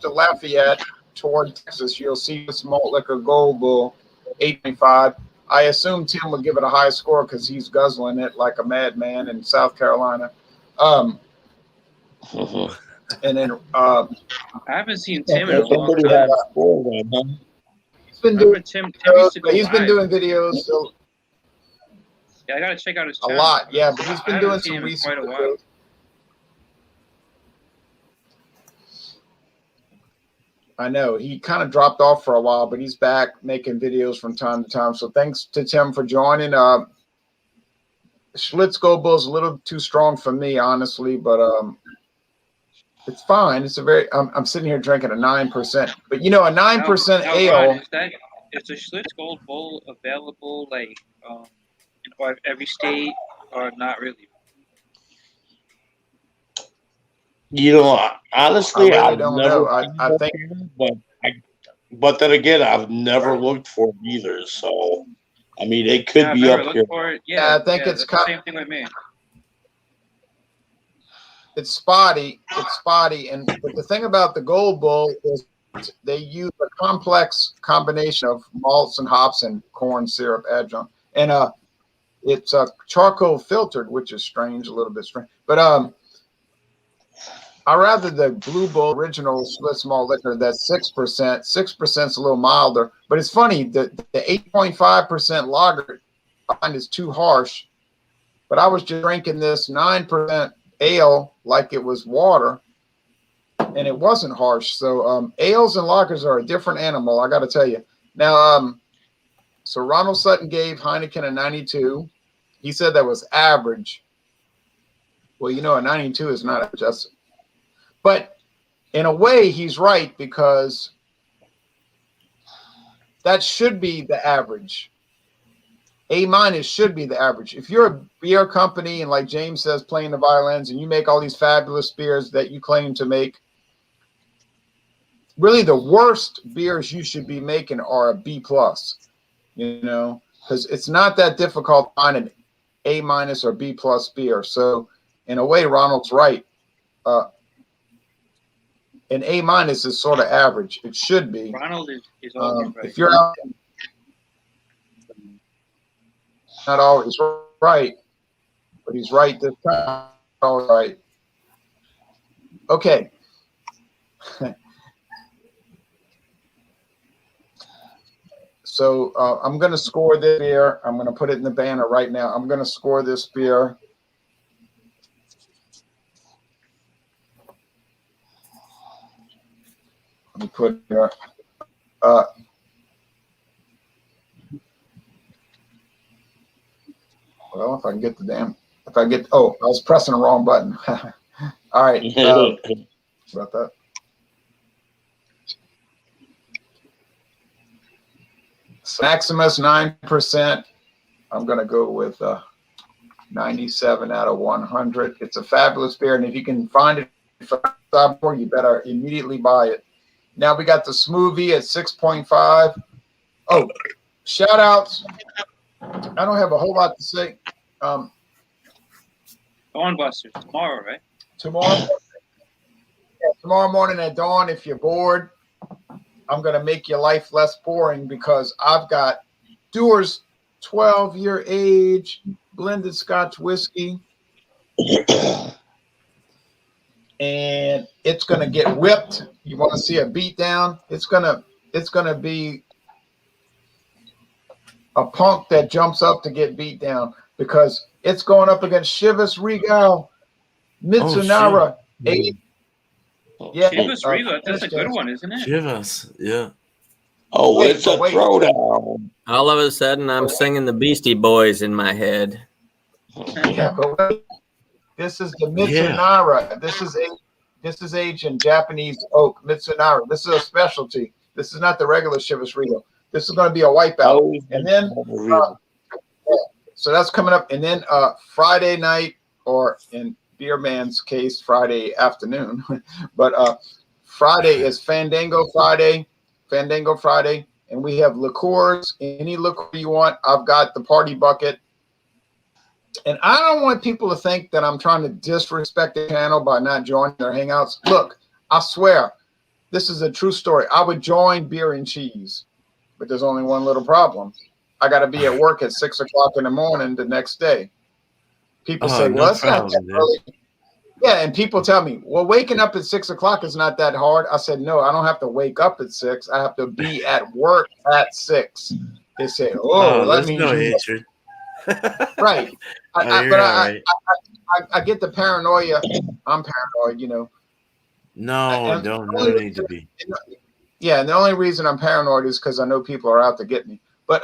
C: the Lafayette toward Texas, you'll see this Malt Liquor Gold Bull 8.5. I assume Tim would give it a high score because he's guzzling it like a madman in South Carolina. And then
D: I haven't seen Tim in a long
F: Somebody
D: time.
F: had a score then, huh?
C: he's been
D: Remember
C: doing
D: Tim used to go
C: he's been
D: live.
C: doing videos so
D: Yeah, I gotta check out his
C: a
D: channel.
C: lot. Yeah, but he's
D: I
C: been
D: haven't
C: doing
D: seen
C: some
D: him in
C: recent
D: quite a while.
C: videos. I know he kind of dropped off for a while, but he's back making videos from time to time. So thanks to Tim for joining. Schlitz Gold Bull is a little too strong for me, honestly, but it's fine. It's a very. I'm sitting here drinking a 9%, but you know, a 9%
D: Now,
C: ale.
D: Ron, is the Schlitz Gold Bowl available like in every state or not really?
F: You know, honestly,
C: I really
F: I've
C: don't
F: never
C: know. I think
F: but then again, I've never looked for it either. So, I mean, it could
D: Yeah, I've
F: be
D: never
F: up
D: looked
F: here.
D: for it.
C: Yeah, I think
D: that's
C: it's
D: the same thing with me.
C: it's spotty. It's spotty, but the thing about the Gold Bull is they use a complex combination of malts and hops and corn syrup adjunct, and it's charcoal filtered, which is strange, a little bit strange. But I rather the Blue Bull original Schlitz malt liquor that's 6%. 6% is a little milder, but it's funny that the 8.5% lager I find is too harsh. But I was just drinking this 9% ale like it was water, and it wasn't harsh. So ales and lagers are a different animal, I got to tell you. Now, so Ronald Sutton gave Heineken a 92. He said that was average. Well, you know, a 92 is not average. But in a way, he's right, because that should be the average. A- should be the average. If you're a beer company and, like James says, playing the violins, and you make all these fabulous beers that you claim to make, really the worst beers you should be making are a B+, you know, because it's not that difficult to find an A- or B+ beer. So in a way, Ronald's right. An A- is sort of average. It should be.
D: Ronald is always right.
C: If you're out, not always right, but he's right this time. All right. Okay. So I'm going to score this beer. I'm going to put it in the banner right now. I'm going to score this beer. Let me put it here. Well, if I can get oh, I was pressing the wrong button. All right. About that. Maximus 9%. I'm going to go with 97 out of 100. It's a fabulous beer, and if you can find it for you better immediately buy it. Now we got the Smoothie at 6.5. Oh, shout outs. I don't have a whole lot to say.
D: Dawn Busters tomorrow, right?
C: Tomorrow morning at dawn, if you're bored, I'm going to make your life less boring, because I've got Dewar's 12-year age blended Scotch whiskey, and it's going to get whipped. You want to see a beatdown? It's going to be a punk that jumps up to get beat down, because it's going up against Chivas Regal Mitsunara. Yeah,
D: Chivas Regal, that's a good one, isn't it?
E: Chivas, yeah.
F: Oh, it's a throwdown.
H: All of a sudden, I'm singing the Beastie Boys in my head.
C: Yeah, but wait. This is the Mitsunara. Yeah. This is aged in Japanese oak Mitsunara. This is a specialty. This is not the regular Chivas Regal. This is going to be a wipeout. And then, so that's coming up. And then Friday night, or in Beer Man's case, Friday afternoon. But Friday is Fandango Friday. And we have liqueurs. Any liqueur you want. I've got the party bucket. And I don't want people to think that I'm trying to disrespect the channel by not joining their hangouts. Look, I swear, this is a true story. I would join Beer and Cheese, but there's only one little problem. I got to be at work at 6 o'clock in the morning the next day. People say, well, that's not that early. Yeah, and people tell me, well, waking up at 6 o'clock is not that hard. I said, no, I don't have to wake up at 6. I have to be at work at 6. They say, oh, that
E: there's
C: means
E: no
C: you
E: hatred.
C: right.
E: You're all right.
C: I get the paranoia. I'm paranoid, you know.
E: No,
C: And
E: no need to be.
C: Yeah, and the only reason I'm paranoid is because I know people are out to get me. But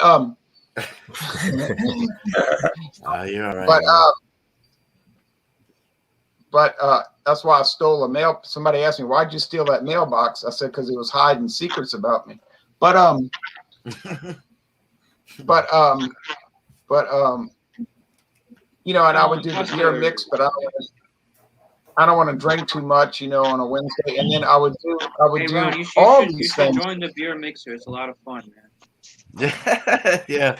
E: You're all right.
C: But that's why I stole a mail. Somebody asked me, why'd you steal that mailbox? I said, because it was hiding secrets about me. But you know, and I would do the beer mix, but I don't want to drink too much, you know, on a Wednesday. And then I would do
D: Ron,
C: all
D: you
C: these
D: should
C: things.
D: join the beer mixer. It's a lot of fun, man.
E: yeah,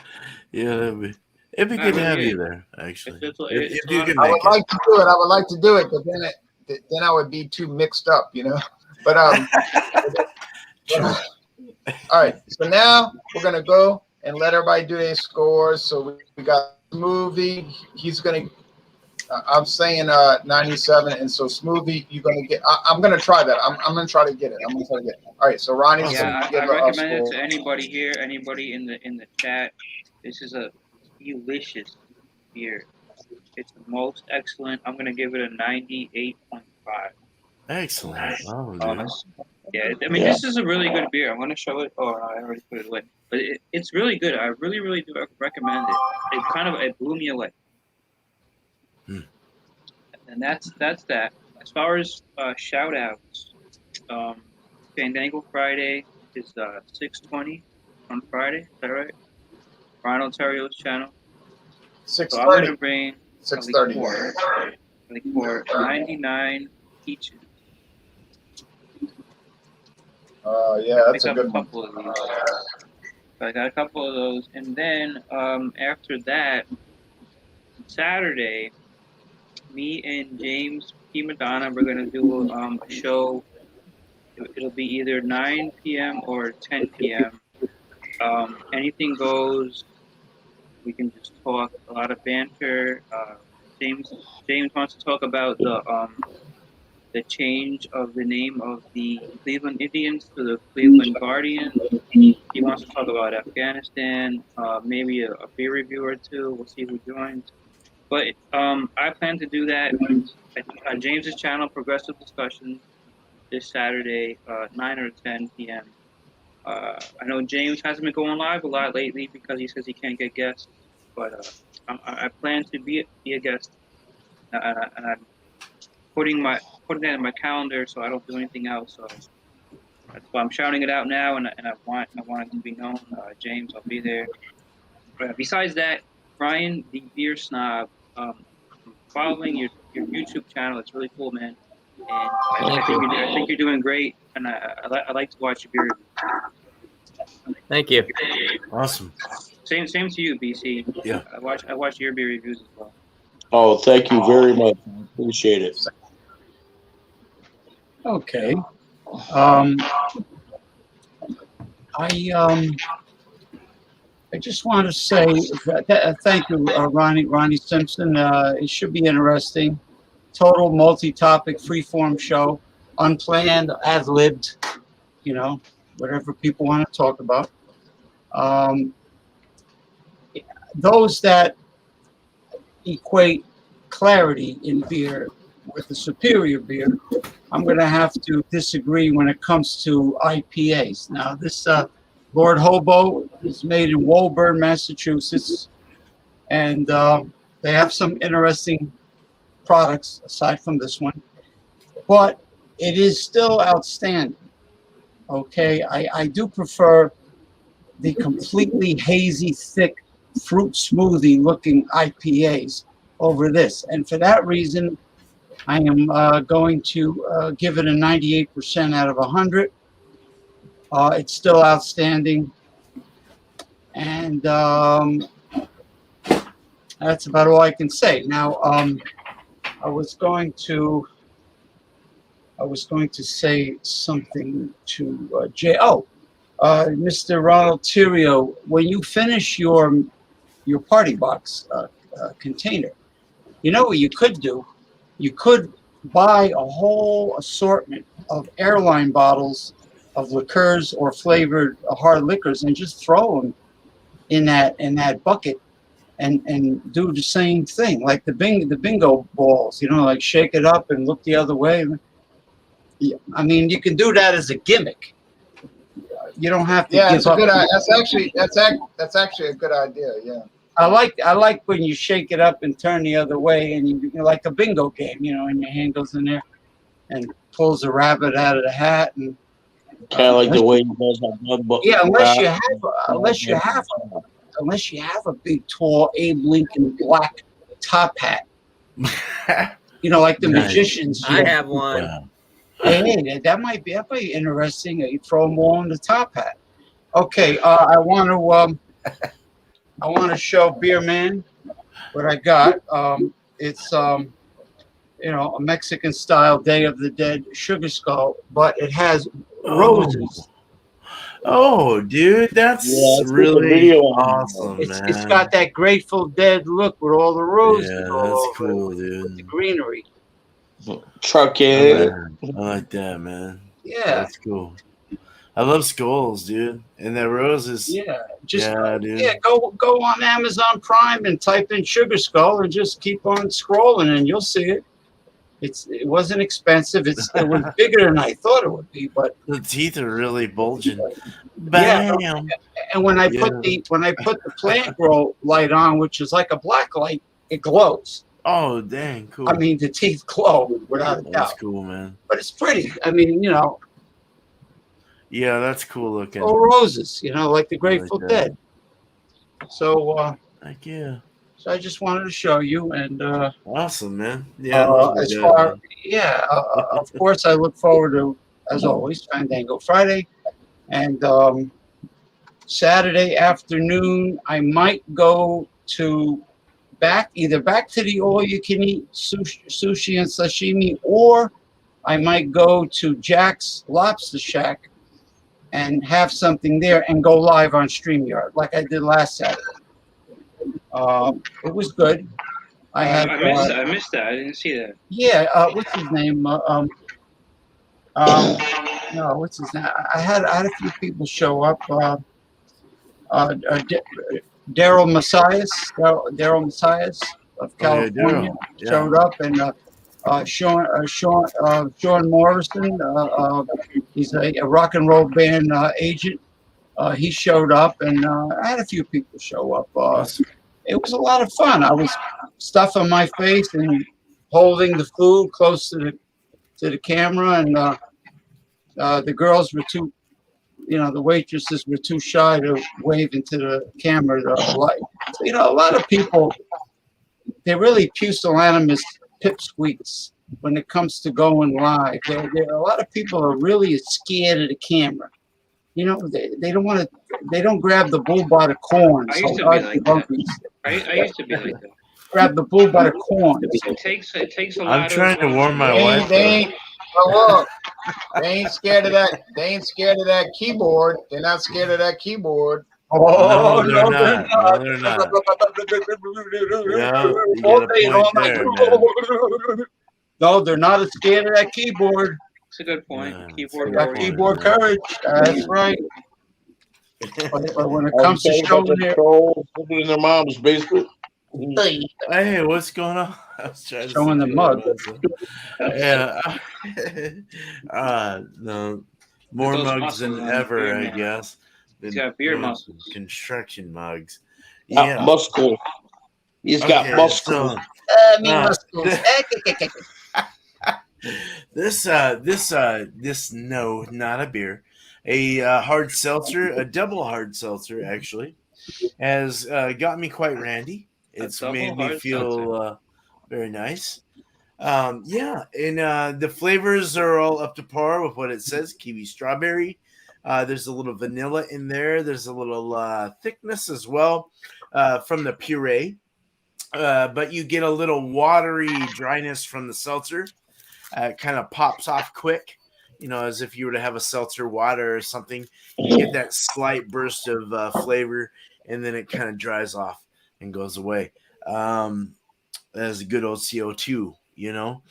E: it'd be good to have you there. Actually, if you can
C: I
E: make
C: would like to do it. I would like to do it, but then I would be too mixed up, you know. But all right. So now we're gonna go and let everybody do their scores. So we got Smoothie. He's gonna. I'm saying 97, and so Smoothie, you're gonna get. I'm gonna try that. I'm gonna try to get it. All right. So Ronnie's
D: Yeah,
C: gonna
D: I
C: give
D: recommend it
C: score.
D: to anybody here, anybody in the chat. This is a delicious beer. It's the most excellent. I'm gonna give it a 98.5.
E: Excellent. Oh,
D: yeah, I mean, this is a really good beer. I'm gonna show it. Oh, I already put it away. But it's really good. I really, really do recommend it. It blew me away. And that's that. As far as shout outs, Fandango Friday is 6:20 on Friday. Is that right? Ron Ontario's channel.
C: 6:30.
D: So I'm gonna bring
C: 6:30.
D: like for 99 each.
C: Yeah, that's a good one.
D: I got a couple of those, and then after that, Saturday, me and James P. Madonna, we're gonna do a show. It'll be either 9 p.m. or 10 p.m. Anything goes. We can just talk, a lot of banter. James wants to talk about the change of the name of the Cleveland Indians to the Cleveland Guardians. He wants to talk about Afghanistan, maybe a beer review or two. We'll see who joins. But I plan to do that on James's channel, Progressive Discussions, this Saturday, 9 or 10 p.m. I know James hasn't been going live a lot lately because he says he can't get guests. But I plan to be a guest, and I'm putting that in my calendar so I don't do anything else. So that's why I'm shouting it out now, and I want it to be known. James, I'll be there. Besides that, Brian, the beer snob, following your YouTube channel. It's really cool, man. And I think you're doing great, and I like to watch your beer reviews.
H: Thank you.
E: Awesome.
D: Same to you, BC.
E: Yeah.
D: I watch your beer reviews as well.
F: Oh, thank you very much. Appreciate it.
A: Okay. I just want to say thank you, Ronnie Simpson. It should be interesting. Total multi-topic freeform show, unplanned, ad-libbed, you know, whatever people want to talk about. Those that equate clarity in beer with the superior beer, I'm going to have to disagree when it comes to IPAs. Now, this Lord Hobo is made in Woburn, Massachusetts, and they have some interesting products aside from this one, but it is still outstanding. Okay, I do prefer the completely hazy, thick, fruit smoothie looking IPAs over this, and for that reason, I am going to give it a 98% out of 100. It's still outstanding, and that's about all I can say. Now, I was going to say something to Jay. Mr. Ronald Tirio, when you finish your party box container, you know what you could do? You could buy a whole assortment of airline bottles of liqueurs or flavored hard liquors and just throw them in that bucket and do the same thing like the bingo balls, like shake it up and look the other way. I mean, you can do that as a gimmick. You don't have to
C: Yeah,
A: give
C: it's a
A: up.
C: good. That's actually a good idea. Yeah.
A: I like when you shake it up and turn the other way, and you like a bingo game, and your hand goes in there and pulls a rabbit out of the hat, and
F: Kind of like the way he does that blood book.
A: yeah, unless you have a big tall Abe Lincoln black top hat, like the
E: Nice.
A: magicians.
H: I have one.
E: Yeah.
A: Hey, that might be interesting. You throw them all in the top hat. Okay, I want to show Beer Man what I got. It's a Mexican style Day of the Dead sugar skull, but it has roses.
E: Oh, dude, that's really awesome, man.
A: It's got that Grateful Dead look with all the roses.
E: Yeah,
A: all
E: that's
A: over
E: cool,
A: it,
E: dude.
A: with the greenery.
F: Truck
E: I
F: it.
E: like that, man.
A: Yeah,
E: That's cool. I love skulls, dude, and that roses.
A: yeah.
E: Dude.
A: Go on Amazon Prime and type in Sugar Skull and just keep on scrolling and you'll see it. It wasn't expensive. It was bigger than I thought it would be, but
E: The teeth are really bulging.
A: yeah.
E: Bam.
A: And when I put the plant grow light on, which is like a black light, it glows.
E: Oh, dang, cool.
A: I mean, the teeth glow without a doubt.
E: That's cool, man.
A: But it's pretty. I mean,
E: Yeah, that's cool looking.
A: all roses, like the Grateful
E: that.
A: Dead. So,
E: Heck yeah.
A: so I just wanted to show you, and
E: Awesome, man. Yeah. I love
A: as
E: that,
A: far,
E: man.
A: yeah, of course, I look forward to, as always, Fandango Friday, and Saturday afternoon I might go to either back to the all-you-can-eat sushi and sashimi, or I might go to Jack's Lobster Shack and have something there and go live on StreamYard like I did last Saturday. It was good.
D: I missed that. I didn't see that.
A: Yeah, what's his name? No, what's his name? I had a few people show up. Daryl Messias of California showed up, and Sean Morrison. He's a rock and roll band agent. He showed up, and I had a few people show up. It was a lot of fun. I was stuffing my face and holding the food close to the camera, and the girls were too, the waitresses were too shy to wave into the camera. So, a lot of people, they're really pusillanimous pipsqueaks when it comes to going live. A lot of people are really scared of the camera. They don't want to. They don't grab the bull by the corns.
D: I used to be like that. I used to be like that.
A: Grab the bull by the corns.
D: It takes a lot.
E: I'm trying to warm my wife.
C: They ain't scared of that. They ain't scared of that keyboard. They're not scared of that keyboard.
A: Oh,
E: no, they're not. No, they're not. Yeah, you get a point there, man.
A: No, they're not scared of that keyboard.
D: That's a good point.
E: Yeah,
D: Keyboard.
A: They got keyboard courage. That's right. But when it comes to showing
F: living in their mom's basement.
E: Hey, what's going on? I was trying
A: showing the mug.
E: Yeah. No, more mugs than ever, I guess.
D: He's got beer muscles.
E: Construction mugs.
F: Yeah, muscle. He's got muscle.
E: This no, not a beer. A hard seltzer, a double hard seltzer actually, has got me quite randy. It's made me feel very nice. Yeah, and the flavors are all up to par with what it says. Kiwi strawberry. There's a little vanilla in there. There's a little thickness as well from the puree. But you get a little watery dryness from the seltzer. It kind of pops off quick, as if you were to have a seltzer water or something. You get that slight burst of flavor, and then it kind of dries off and goes away. That's a good old CO2 you know.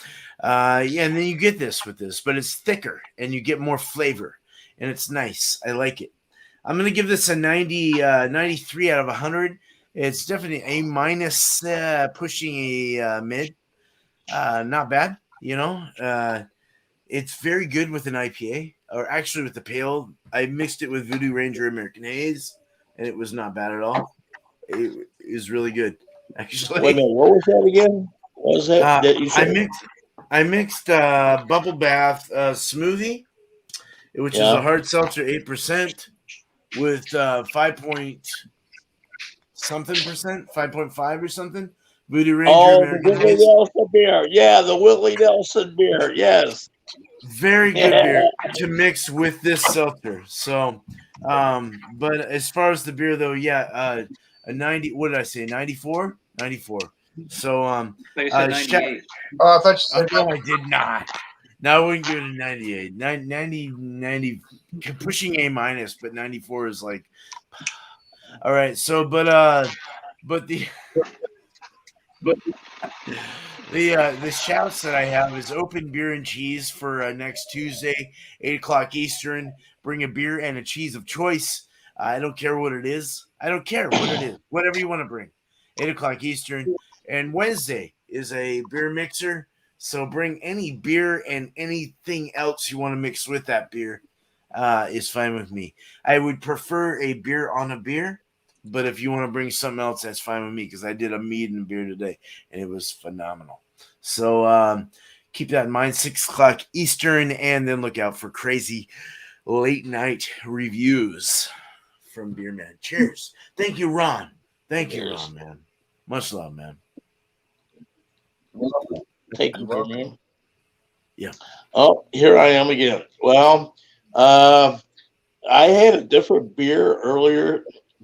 E: Yeah, and then you get this with this, but it's thicker and you get more flavor, and it's nice. I like it. I'm gonna give this a 93 out of 100. It's definitely A minus, pushing a mid. Not bad, you know. It's very good with an IPA, or actually with the pale. I mixed it with Voodoo Ranger American Haze, and it was not bad at all. It is really good, actually.
F: Wait a minute, what was that again? What was that that you said?
E: I mixed Bubble Bath Smoothie, which is
F: Yeah.
E: a hard seltzer 8% with 5 point something percent, 5.5 or something. Voodoo Ranger
F: Oh, the
E: American
F: Willie
E: Haze.
F: Nelson beer. Yeah, the Willie Nelson beer. Yes.
E: Very good
F: Yeah.
E: beer to mix with this seltzer. So, but as far as the beer though, yeah, a 90. What did I say? 94. 94. So,
D: They said
E: shout,
D: 98.
C: Oh, I thought you said
E: no, I did not. No, I wouldn't give it a 98. 90, pushing A minus, but 94 is like, all right. So, but the the shouts that I have is open beer and cheese for next Tuesday, 8 o'clock Eastern. Bring a beer and a cheese of choice. I don't care what it is. I don't care what it is. Whatever you want to bring. 8 o'clock Eastern. And Wednesday is a beer mixer. So bring any beer and anything else you want to mix with that beer. Is fine with me. I would prefer a beer on a beer. But if you want to bring something else, that's fine with me, because I did a mead and beer today, and it was phenomenal. So keep that in mind, 6 o'clock Eastern, and then look out for crazy late night reviews from Beer Man. Cheers. Thank you, Ron. Thank you, Ron, man. Much love, man.
F: Thank you, man.
E: Yeah.
F: Oh, here I am again. Well, I had a different beer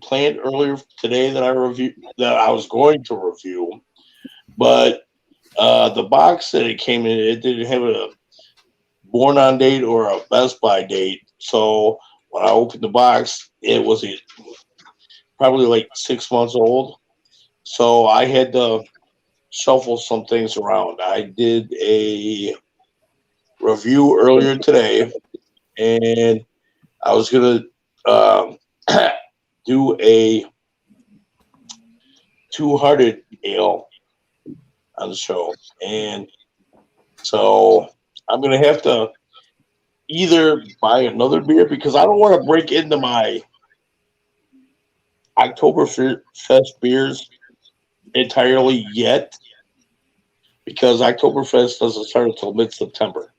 F: planned earlier today that I was going to review, but the box that it came in, it didn't have a born on date or a Best Buy date. So when I opened the box, it was probably like 6 months old. So I had to shuffle some things around. I did a review earlier today, and I was gonna do a 200 ale on the show, and so I'm gonna have to either buy another beer, because I don't want to break into my Oktoberfest beers entirely yet, because Oktoberfest doesn't start until mid-September,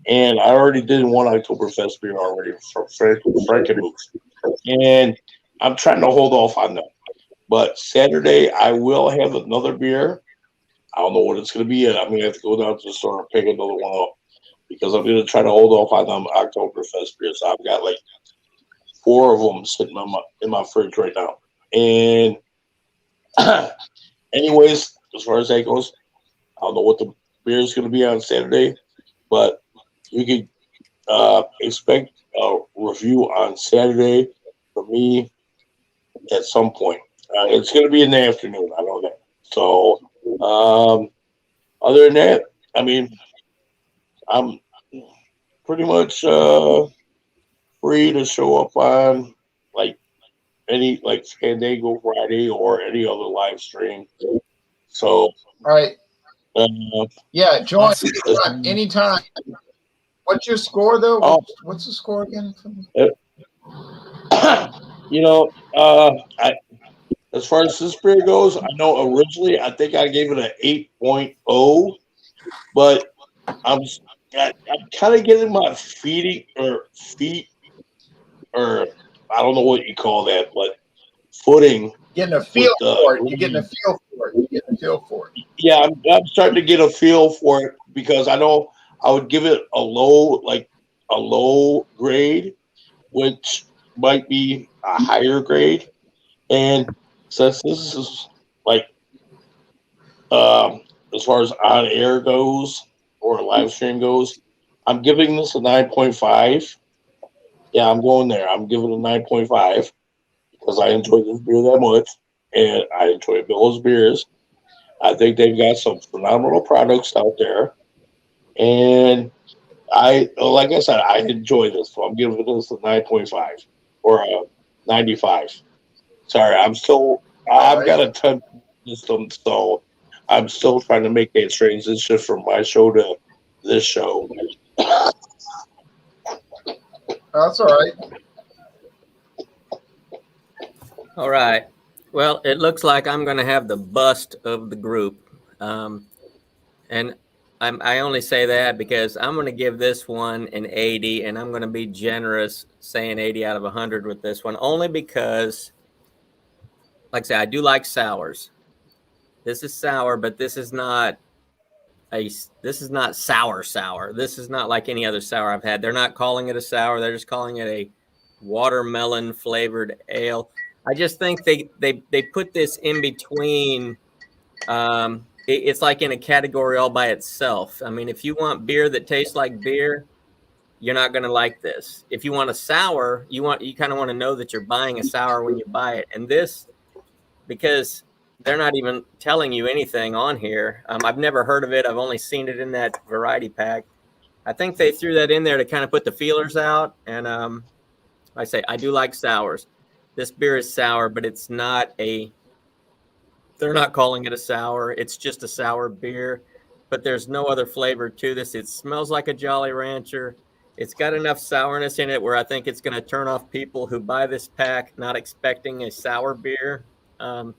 F: and I already did one Oktoberfest beer already from Frankenmuth, and I'm trying to hold off on them. But Saturday I will have another beer. I don't know what it's going to be yet. I'm going to have to go down to the store and pick another one up, because I'm going to try to hold off on them Oktoberfest beers. I've got like 4 of them sitting in my fridge right now. And anyways, as far as that goes, I don't know what the beer is going to be on Saturday, but you can expect a review on Saturday from me at some point. It's going to be in the afternoon. I know that. So, other than that, I mean, I'm pretty much free to show up on any Fandango Friday or any other live stream. So,
C: all right. Yeah, join
E: Awesome.
C: anytime. What's your score though?
F: Oh.
C: What's the score again?
F: As far as this beer goes, I know originally I think I gave it an 8.0, but I'm kind of getting my feet, or I don't know what you call that, but footing.
C: Getting a feel for it. You're getting a feel for it. You're getting a feel for it.
F: Yeah, I'm starting to get a feel for it, because I know I would give it a low grade, which might be a higher grade. And since this is as far as on air goes or live stream goes, I'm giving this a 9.5. Yeah, I'm going there. I'm giving it a 9.5 because I enjoy this beer that much, and I enjoy Bill's beers. I think they've got some phenomenal products out there, and like I said, I enjoy this. So I'm giving this a 9.5 or a 95. Sorry, I've got a ton system, so I'm still trying to make a transition from my show to this show.
C: That's all right.
H: All right. Well, it looks like I'm going to have the bust of the group. And I only say that because I'm going to give this one an 80, and I'm going to be generous saying 80 out of 100 with this one, only because, like I say, I do like sours. This is sour, but this is not sour. This is not like any other sour I've had. They're not calling it a sour. They're just calling it a watermelon flavored ale. I just think they put this in between. It's like in a category all by itself. I mean, if you want beer that tastes like beer, you're not going to like this. If you want a sour, you kind of want to know that you're buying a sour when you buy it. And this, because they're not even telling you anything on here. I've never heard of it. I've only seen it in that variety pack. I think they threw that in there to kind of put the feelers out. And I say, I do like sours. This beer is sour, but it's not they're not calling it a sour. It's just a sour beer, but there's no other flavor to this. It smells like a Jolly Rancher. It's got enough sourness in it where I think it's going to turn off people who buy this pack not expecting a sour beer. I'm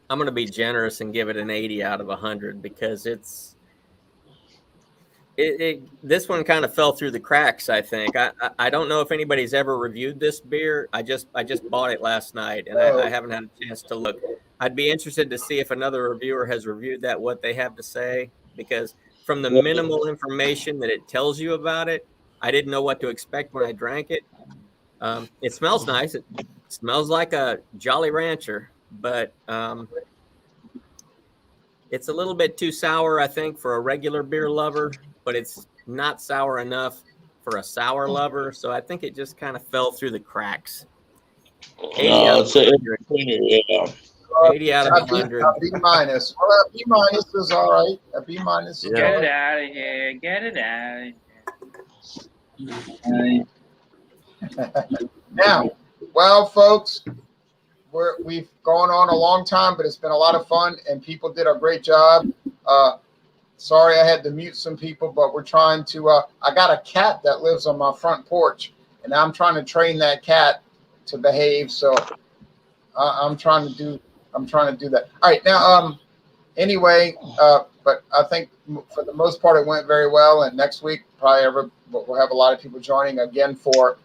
H: going to be generous and give it an 80 out of 100 because this one kind of fell through the cracks, I think. I don't know if anybody's ever reviewed this beer. I just bought it last night, and I haven't had a chance to look. I'd be interested to see if another reviewer has reviewed that, what they have to say, because from the minimal information that it tells you about it, I didn't know what to expect when I drank it. It smells nice. It smells like a Jolly Rancher, but it's a little bit too sour, I think, for a regular beer lover, but it's not sour enough for a sour lover. So I think it just kind of fell through the cracks. 80 out of 100.
C: A B minus. Well, a B minus is all right. A B minus is all
D: Get
C: right.
D: it out of here. Get it out of here.
C: Now, well, folks, we've gone on a long time, but it's been a lot of fun, and people did a great job. Sorry I had to mute some people, but we're trying to. I got a cat that lives on my front porch, and I'm trying to train that cat to behave. So I'm trying to do that. All right, now, anyway, but I think for the most part it went very well. And next week, we'll have a lot of people joining again for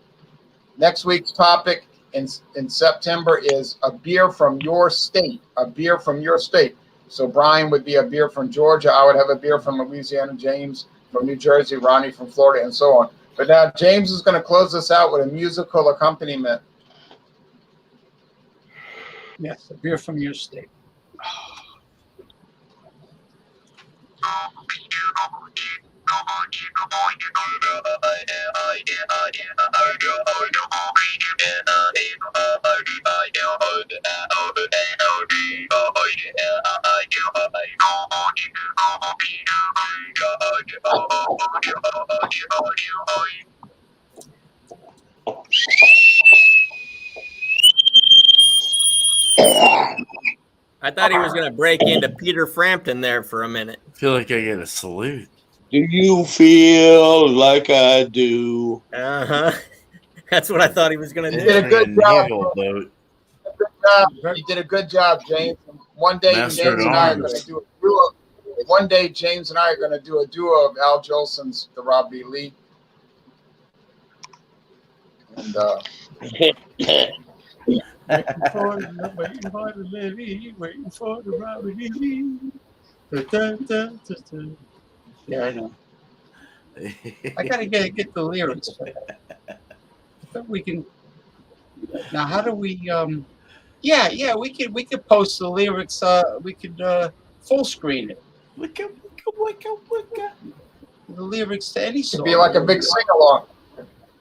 C: next week's topic. In September is a beer from your state. A beer from your state. So Brian would be a beer from Georgia. I would have a beer from Louisiana. James from New Jersey. Ronnie from Florida, and so on. But now James is going to close us out with a musical accompaniment.
A: Yes, a beer from your state.
H: I thought he was going to break into Peter Frampton there for a minute.
E: I feel like I get a salute.
F: Do you feel like I do?
H: That's what I thought he was going to do.
C: You did a good job.
E: Boat.
C: You did a good job, James. One day, James and I are going to do a duo. One day, James and I are going to do a duo of Al Jolson's "The Robbie Lee." And
A: waiting for the lily, waiting for the Robbie Lee. Yeah, I know. I gotta get the lyrics. But we can. Now, how do we? Yeah, we could post the lyrics. We could full screen it.
E: Wicca.
A: The lyrics to any
C: it'd
A: song.
C: be like a big sing along.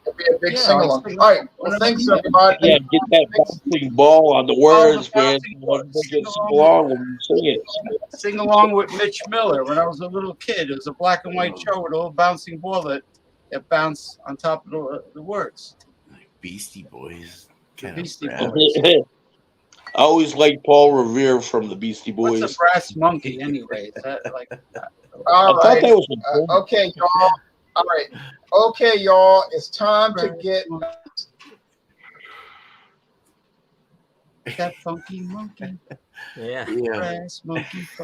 C: It'd be a big
A: Yeah,
C: sing-along.
A: sing
C: All right.
A: along.
C: Well, thanks, everybody.
F: Yeah, get that bouncing ball on the words, man.
A: bouncing ball.
F: Everybody
A: Sing
F: gets sing
A: along
F: along when you sing it.
A: Sing along with Mitch Miller when I was a little kid. It was a black and white show with a little bouncing ball that bounced on top of the words.
E: Like Beastie Boys.
A: The
E: Kind of
A: Beastie
E: rap.
A: Boys.
F: I always liked Paul Revere from the Beastie Boys.
A: What's a brass monkey anyway? Is that like?
C: All
F: I thought
C: right.
F: that was a
C: Okay, y'all. All right. Okay, y'all. It's time to get.
A: That funky monkey.
H: Yeah.
E: Yeah.
A: Brass monkey funky.